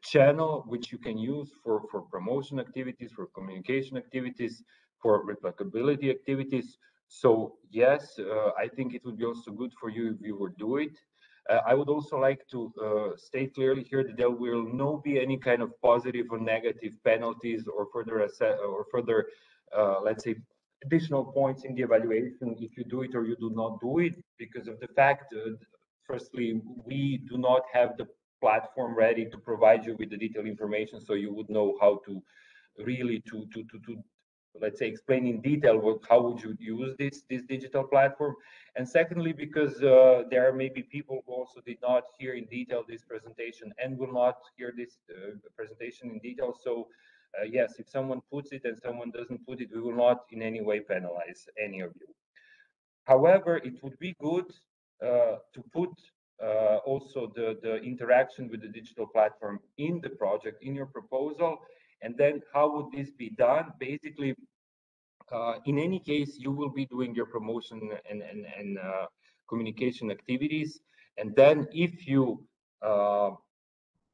channel which you can use for promotion activities, for communication activities, for replicability activities. So yes, I think it would be also good for you if you would do it. I would also like to state clearly here that there will not be any kind of positive or negative penalties or further, let's say, additional points in the evaluation if you do it or you do not do it, because of the fact, firstly, we do not have the platform ready to provide you with the detailed information, so you would know how to really to let's say explain in detail how would you use this digital platform. And secondly, because there may be people who also did not hear in detail this presentation and will not hear this presentation in detail. So yes, if someone puts it and someone doesn't put it, we will not in any way penalize any of you. However, it would be good to put also the interaction with the digital platform in the project, in your proposal. And then how would this be done? Basically, in any case, you will be doing your promotion and communication activities. And then if you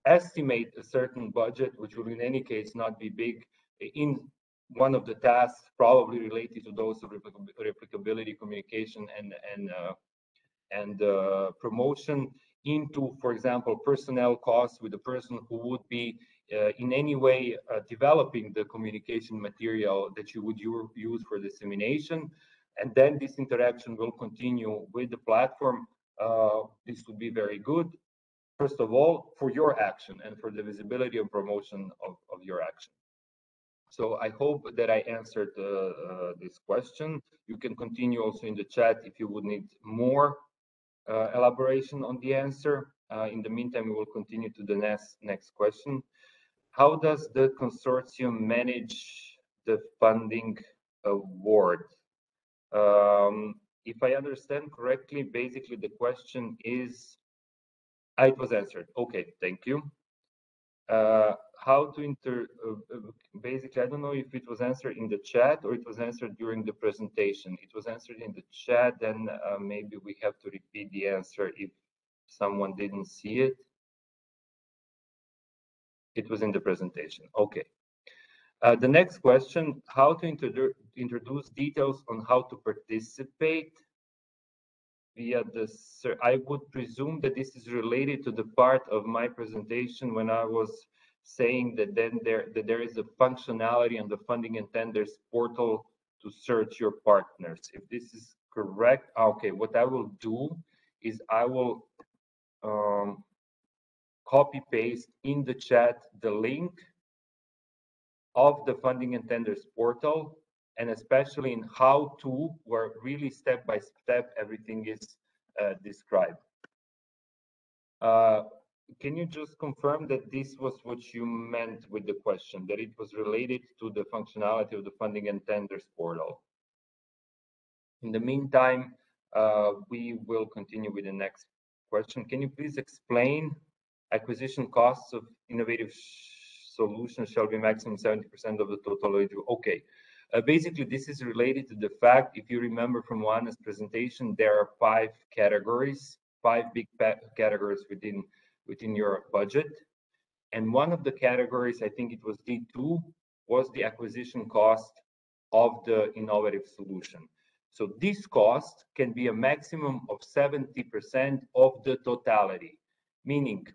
estimate a certain budget, which will in any case not be big, in one of the tasks probably related to those of replicability, communication, and promotion, into, for example, personnel costs with the person who would be in any way developing the communication material that you would use for dissemination. and then this interaction will continue with the platform. This would be very good, first of all, for your action and for the visibility and promotion of your action. So I hope that I answered this question. You can continue also in the chat if you would need more elaboration on the answer. In the meantime, we will continue to the next question. How does the consortium manage the funding award? If I understand correctly, basically the question is, it was answered. Okay, thank you. How to basically, I don't know if it was answered in the chat or it was answered during the presentation. It was answered in the chat, then maybe we have to repeat the answer if someone didn't see it. It was in the presentation. Okay. The next question, how to introduce details on how to participate via this. I would presume that this is related to the part of my presentation when I was saying that then there is a functionality on the funding and tenders portal to search your partners. If this is correct, okay, what I will do is I will copy paste in the chat the link of the funding and tenders portal, and especially in how to, where really step by step everything is described. Can you just confirm that this was what you meant with the question, that it was related to the functionality of the funding and tenders portal? In the meantime, we will continue with the next question. Can you please explain acquisition costs of innovative solutions shall be maximum 70% of the total eligible? Okay. Basically, this is related to the fact, if you remember from Juana's presentation, there are 5 categories, 5 big categories within your budget. And one of the categories, I think it was D2, was the acquisition cost of the innovative solution. So this cost can be a maximum of 70% of the totality, meaning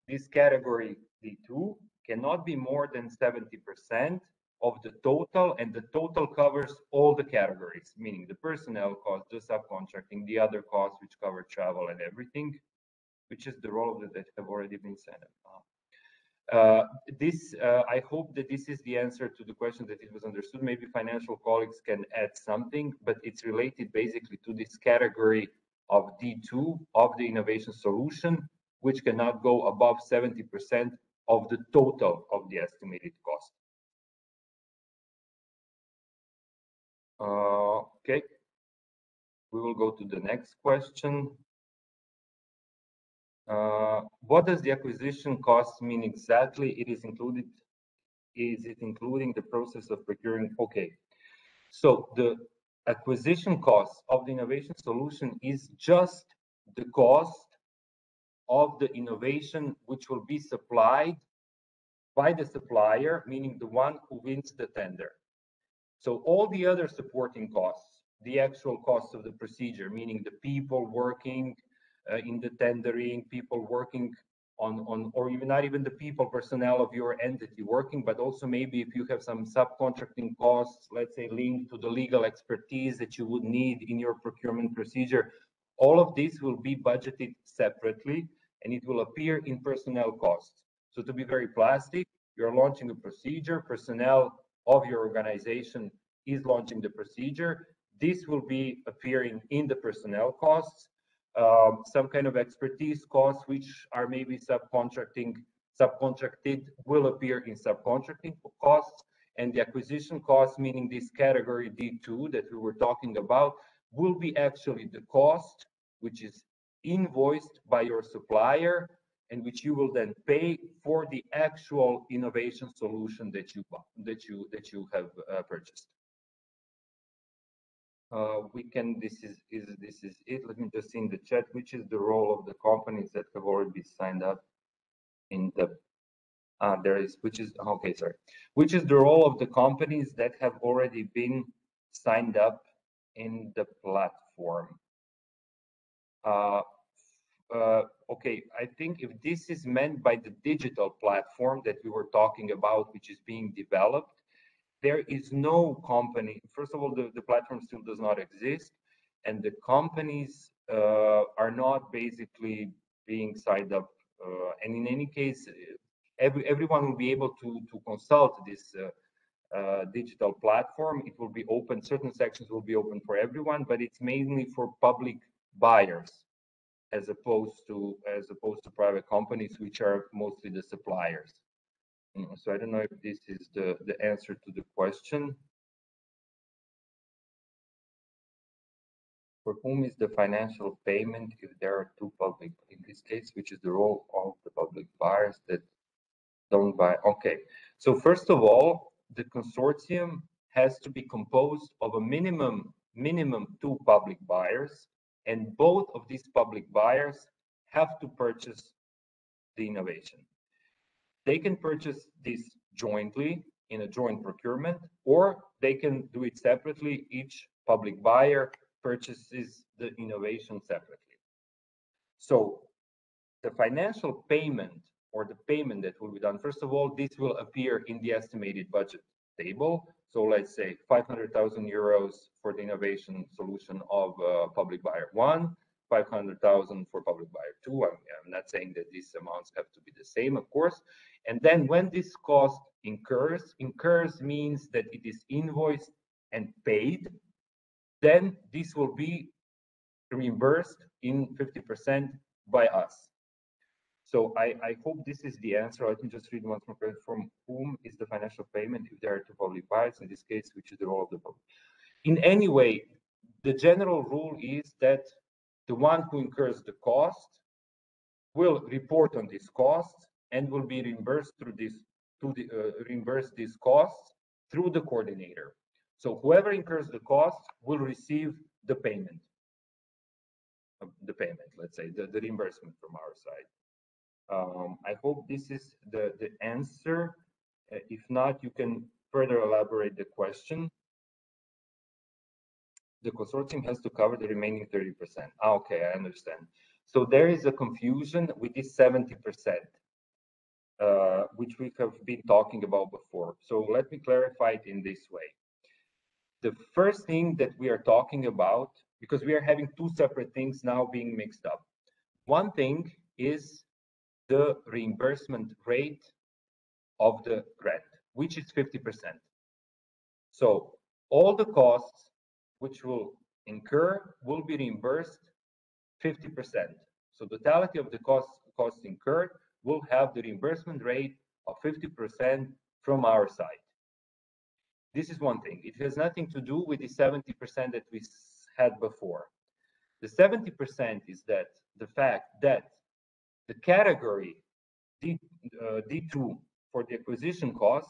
this category D2 cannot be more than 70% of the total, and the total covers all the categories, meaning the personnel cost, the subcontracting, the other costs which cover travel and everything, which is the role that have already been set up. I hope that this is the answer to the question, that it was understood. Maybe financial colleagues can add something, but it's related basically to this category of D2 of the innovation solution, which cannot go above 70% of the total of the estimated cost. Okay, we will go to the next question. What does the acquisition cost mean exactly? It is included. Is it including the process of procuring? Okay, so the acquisition cost of the innovation solution is just the cost of the innovation which will be supplied by the supplier, meaning the one who wins the tender. So all the other supporting costs, the actual cost of the procedure, meaning the people working in the tendering, people working on, or even not even the people, personnel of your entity working, but also maybe if you have some subcontracting costs, let's say linked to the legal expertise that you would need in your procurement procedure, all of this will be budgeted separately and it will appear in personnel costs. So to be very plastic, you're launching a procedure, personnel of your organization is launching the procedure. This will be appearing in the personnel costs. Some kind of expertise costs, which are maybe subcontracted, will appear in subcontracting costs, and the acquisition costs, meaning this category D2 that we were talking about, will be actually the cost which is invoiced by your supplier and which you will then pay for the actual innovation solution that you have purchased. This is it. Let me just see in the chat, which is the role of the companies that have already signed up in the which is the role of the companies that have already been signed up in the platform. Okay, I think if this is meant by the digital platform that we were talking about, which is being developed, there is no company. First of all, the platform still does not exist, and the companies are not basically being signed up. And in any case, everyone will be able to consult this digital platform. It will be open. Certain sections will be open for everyone, but it's mainly for public buyers, as opposed to private companies, which are mostly the suppliers. So I don't know if this is the answer to the question. For whom is the financial payment if there are two public, in this case, which is the role of the public buyers that don't buy? Okay, so first of all, the consortium has to be composed of a minimum two public buyers, and both of these public buyers have to purchase the innovation. They can purchase this jointly in a joint procurement, or they can do it separately. Each public buyer purchases the innovation separately. So the financial payment, or the payment that will be done, first of all, this will appear in the estimated budget table. So let's say 500,000 euros for the innovation solution of public buyer 1, 500,000 for public buyer 2. I'm not saying that these amounts have to be the same, of course. And then when this cost incurs means that it is invoiced and paid, then this will be reimbursed in 50% by us. So I hope this is the answer. Let me just read once more. From whom is the financial payment if there are two public buyers, in this case, which is the role of the public? In any way, the general rule is that the one who incurs the cost will report on this cost and will be reimbursed through this, reimburse these costs through the coordinator. So whoever incurs the cost will receive the payment. Let's say, the reimbursement from our side. I hope this is the answer. If not, you can further elaborate the question. The consortium has to cover the remaining 30%. Okay, I understand. So there is a confusion with this 70%, which we have been talking about before. So let me clarify it in this way. The first thing that we are talking about, because we are having two separate things now being mixed up. One thing is the reimbursement rate of the grant, which is 50%. So all the costs which will incur will be reimbursed 50%. So the totality of the costs incurred will have the reimbursement rate of 50% from our side. This is one thing. It has nothing to do with the 70% that we had before. The 70% is that the fact that the category D2 for the acquisition cost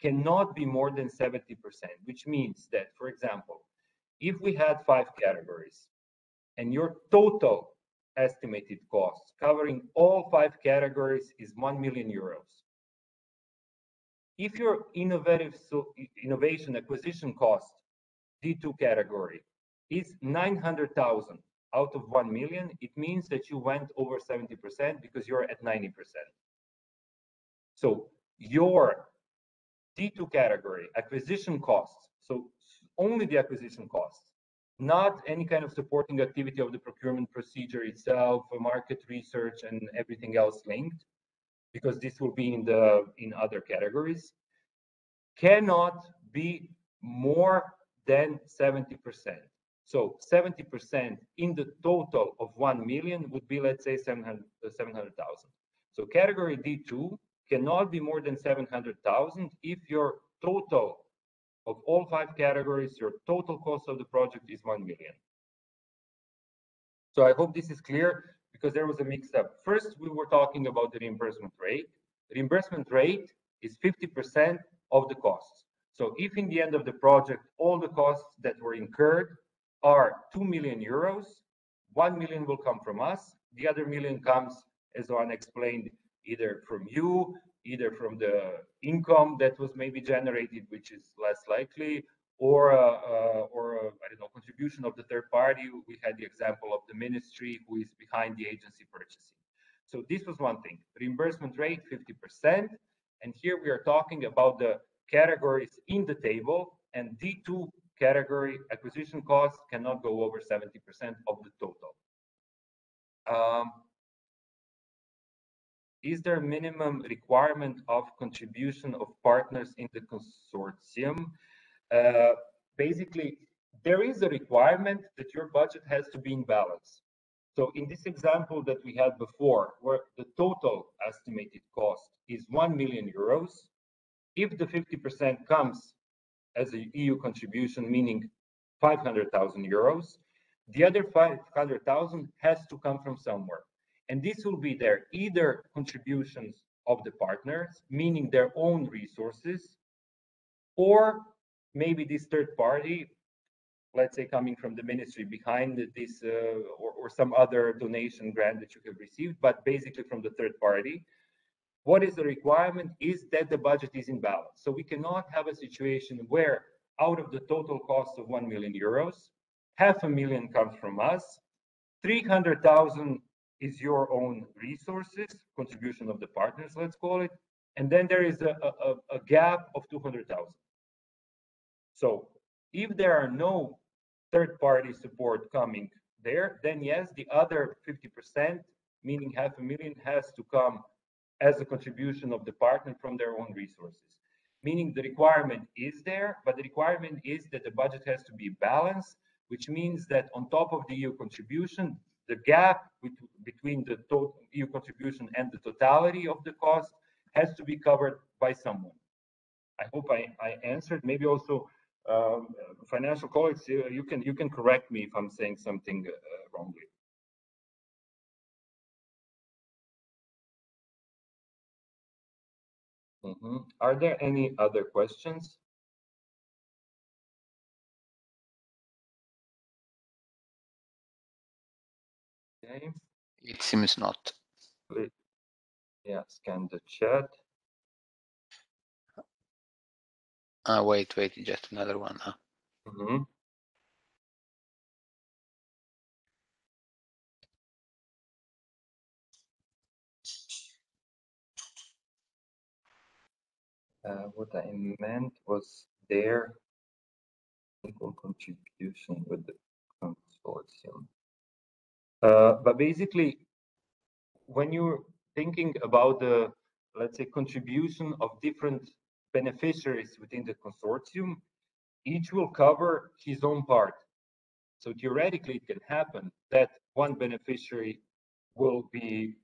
cannot be more than 70%, which means that, for example, if we had 5 categories and your total estimated cost covering all 5 categories is 1 million euros. If your innovation acquisition cost D2 category is 900,000 out of 1 million, it means that you went over 70% because you're at 90%. So your D2 category acquisition costs, so only the acquisition costs, not any kind of supporting activity of the procurement procedure itself, market research and everything else linked, because this will be in other categories, cannot be more than 70%. So 70% in the total of 1 million would be, let's say, 700,000. So category D2 cannot be more than 700,000 if your total of all 5 categories, your total cost of the project is 1 million. So I hope this is clear, because there was a mix-up. First, we were talking about the reimbursement rate. The reimbursement rate is 50% of the costs. So if in the end of the project, all the costs that were incurred are 2 million euros, 1 million will come from us. The other million comes, as Joanna explained, either from you, either from the income that was maybe generated, which is less likely, or I don't know, contribution of the third party. We had the example of the ministry who is behind the agency purchasing. So this was one thing. Reimbursement rate 50%, and here we are talking about the categories in the table, and D2 category acquisition costs cannot go over 70% of the total. Is there a minimum requirement of contribution of partners in the consortium? Basically, there is a requirement that your budget has to be in balance. So in this example that we had before, where the total estimated cost is 1 million euros, if the 50% comes as an EU contribution, meaning 500,000 euros, the other 500,000 has to come from somewhere. And this will be there either contributions of the partners, meaning their own resources, or maybe this third party, let's say coming from the ministry behind this, or some other donation grant that you have received, but basically from the third party. What is the requirement is that the budget is in balance. So we cannot have a situation where out of the total cost of 1 million euros, 500,000 comes from us, 300,000 is your own resources, contribution of the partners, let's call it, and then there is a gap of 200,000. So if there are no third-party support coming there, then yes, the other 50%, meaning 500,000, has to come as a contribution of the partner from their own resources. Meaning the requirement is there, but the requirement is that the budget has to be balanced, which means that on top of the EU contribution, the gap between the total EU contribution and the totality of the cost has to be covered by someone. I hope I answered. Maybe also financial colleagues, you can correct me if I'm saying something wrongly. Are there any other questions? Okay. It seems not. Yeah, scan the chat. Wait, just another one. What I meant was their equal contribution with the consortium. But basically, when you're thinking about the, let's say, contribution of different beneficiaries within the consortium, each will cover his own part. So theoretically, it can happen that one beneficiary will be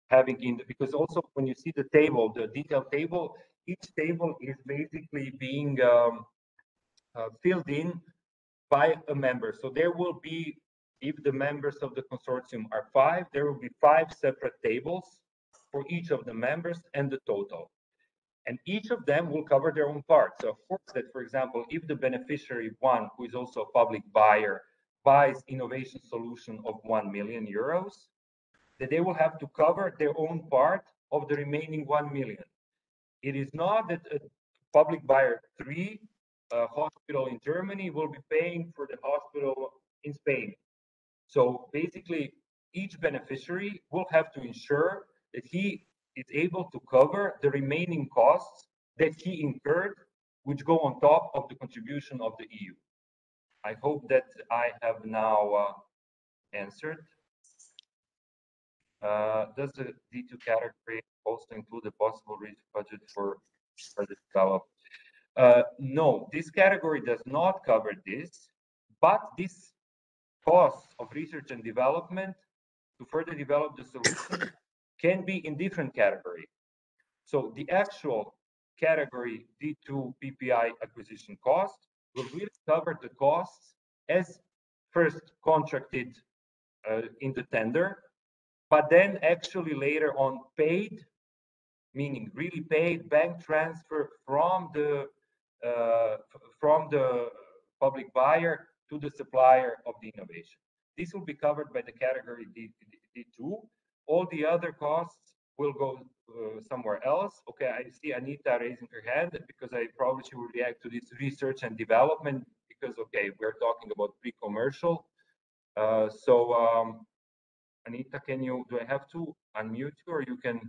having because also when you see the table, the detailed table, each table is basically being filled in by a member. So there will be, if the members of the consortium are 5, there will be 5 separate tables for each of the members and the total. And each of them will cover their own part. So of course that, for example, if the beneficiary 1, who is also a public buyer, buys innovation solution of 1 million euros, that they will have to cover their own part of the remaining 1 million. It is not that a public buyer 3, a hospital in Germany, will be paying for the hospital in Spain. So basically, each beneficiary will have to ensure that he is able to cover the remaining costs that he incurred, which go on top of the contribution of the EU. I hope that I have now answered. Does the D2 category also include a possible budget for further development? No, this category does not cover this, but this costs of research and development to further develop the solution can be in different category. So the actual category D2 PPI acquisition cost will really cover the costs as first contracted in the tender, but then actually later on paid, meaning really paid bank transfer from the public buyer to the supplier of the innovation. This will be covered by the category D2. All the other costs will go somewhere else. Okay, I see Anita raising her hand because I probably should react to this research and development because, okay, we're talking about pre-commercial. Anita, do I have to unmute you or you can?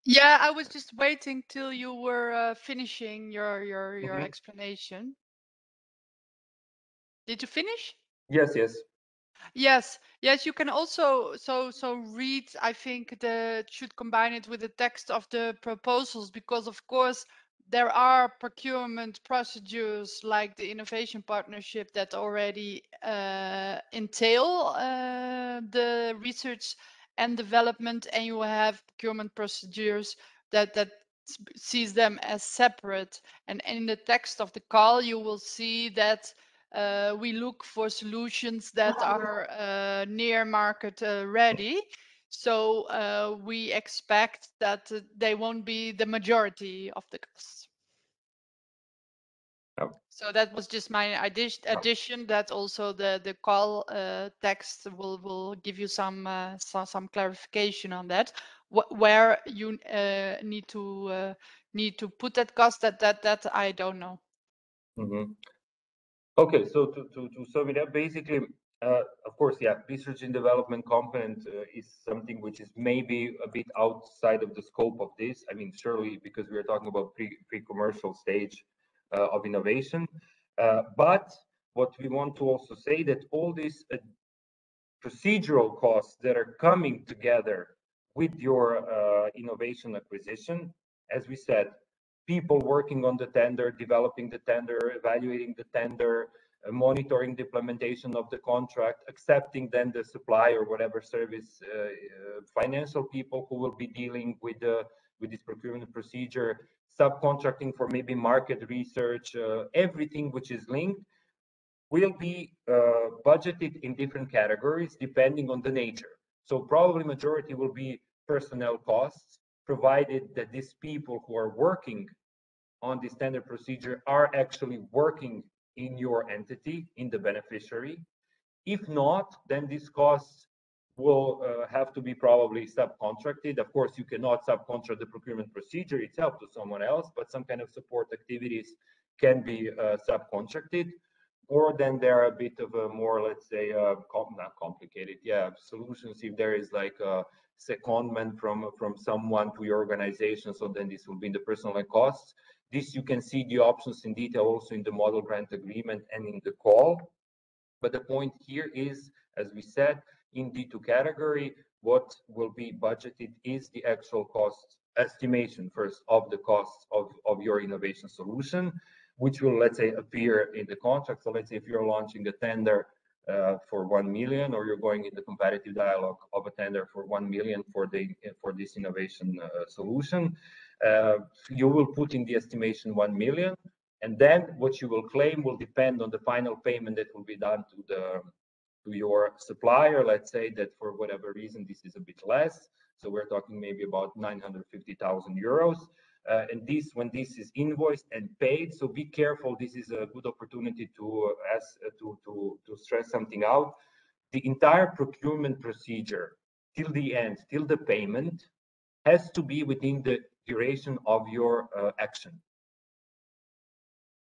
Yeah, I was just waiting till you were finishing your explanation. Did you finish? Yes, yes. Yes, you can also read. I think should combine it with the text of the proposals, because of course there are procurement procedures like the innovation partnership that already entail the research and development, and you have procurement procedures that sees them as separate. And in the text of the call, you will see that we look for solutions that are near market ready. So we expect that they won't be the majority of the costs. Oh. So that was just my addition. That also the call text will give you some clarification on that. Where you need to put that cost, that I don't know. Mm-hmm. Okay, so to sum it up, basically, of course, yeah, research and development component is something which is maybe a bit outside of the scope of this. I mean, surely because we're talking about pre-commercial stage of innovation. But what we want to also say that all these procedural costs that are coming together with your innovation acquisition, as we said, people working on the tender, developing the tender, evaluating the tender, monitoring the implementation of the contract, accepting then the supply or whatever service, financial people who will be dealing with this procurement procedure, subcontracting for maybe market research, everything which is linked will be budgeted in different categories depending on the nature. So probably majority will be personnel costs, provided that these people who are working on this tender procedure are actually working in your entity, in the beneficiary. If not, then these costs will have to be probably subcontracted. Of course, you cannot subcontract the procurement procedure itself to someone else, but some kind of support activities can be subcontracted. Or then there are a bit of a more, let's say, not complicated, yeah, solutions. If there is like a secondment from someone to your organization, so then this will be in the personnel costs. This you can see the options in detail also in the model grant agreement and in the call. But the point here is, as we said, in D2 category, what will be budgeted is the actual cost estimation first of the costs of your innovation solution, which will, let's say, appear in the contract. So let's say if you're launching a tender for 1 million, or you're going in the competitive dialogue of a tender for 1 million for this innovation solution, you will put in the estimation 1 million. And then what you will claim will depend on the final payment that will be done to your supplier. Let's say that for whatever reason, this is a bit less. So we're talking maybe about 950,000 euros. And when this is invoiced and paid, so be careful. This is a good opportunity to stress something out. The entire procurement procedure till the end, till the payment, has to be within the duration of your action.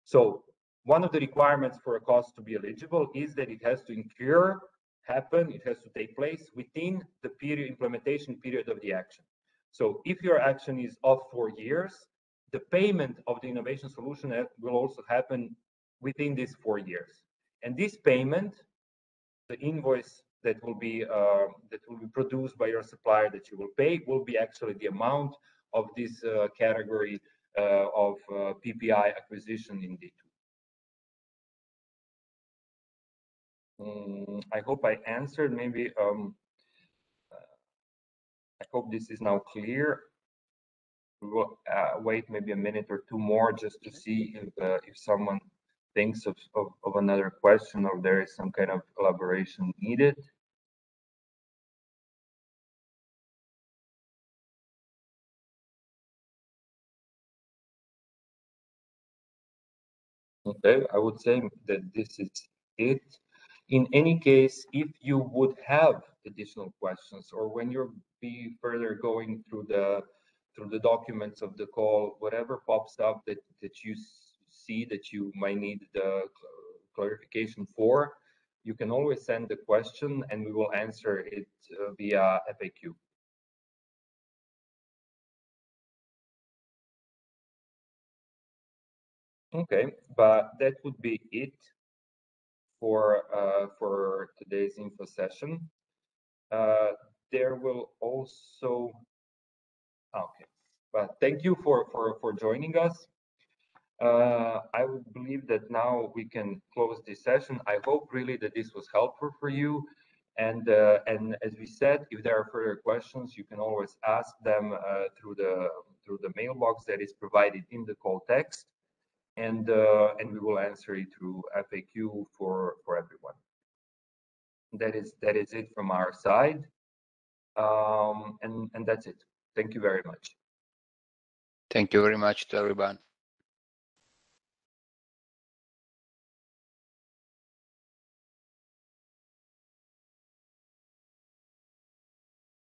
So one of the requirements for a cost to be eligible is that it has to it has to take place within the implementation period of the action. So if your action is of 4 years, the payment of the innovation solution will also happen within these 4 years. And this payment, the invoice that will be produced by your supplier that you will pay, will be actually the amount of this category of PPI acquisition in D2. I hope I answered. Maybe I hope this is now clear. We will wait maybe a minute or two more just to see if someone thinks of another question, or there is some kind of elaboration needed. Okay, I would say that this is it. In any case, if you would have additional questions, or when you're further going through the documents of the call, whatever pops up that you see that you might need the clarification for, you can always send the question and we will answer it via FAQ. Okay, but that would be it for today's info session. There will also okay, but thank you for joining us. I would believe that now we can close this session. I hope really that this was helpful for you. And as we said, if there are further questions, you can always ask them through the mailbox that is provided in the call text, and we will answer it through FAQ for everyone. That is it from our side, and that's it. Thank you very much. Thank you very much to everyone.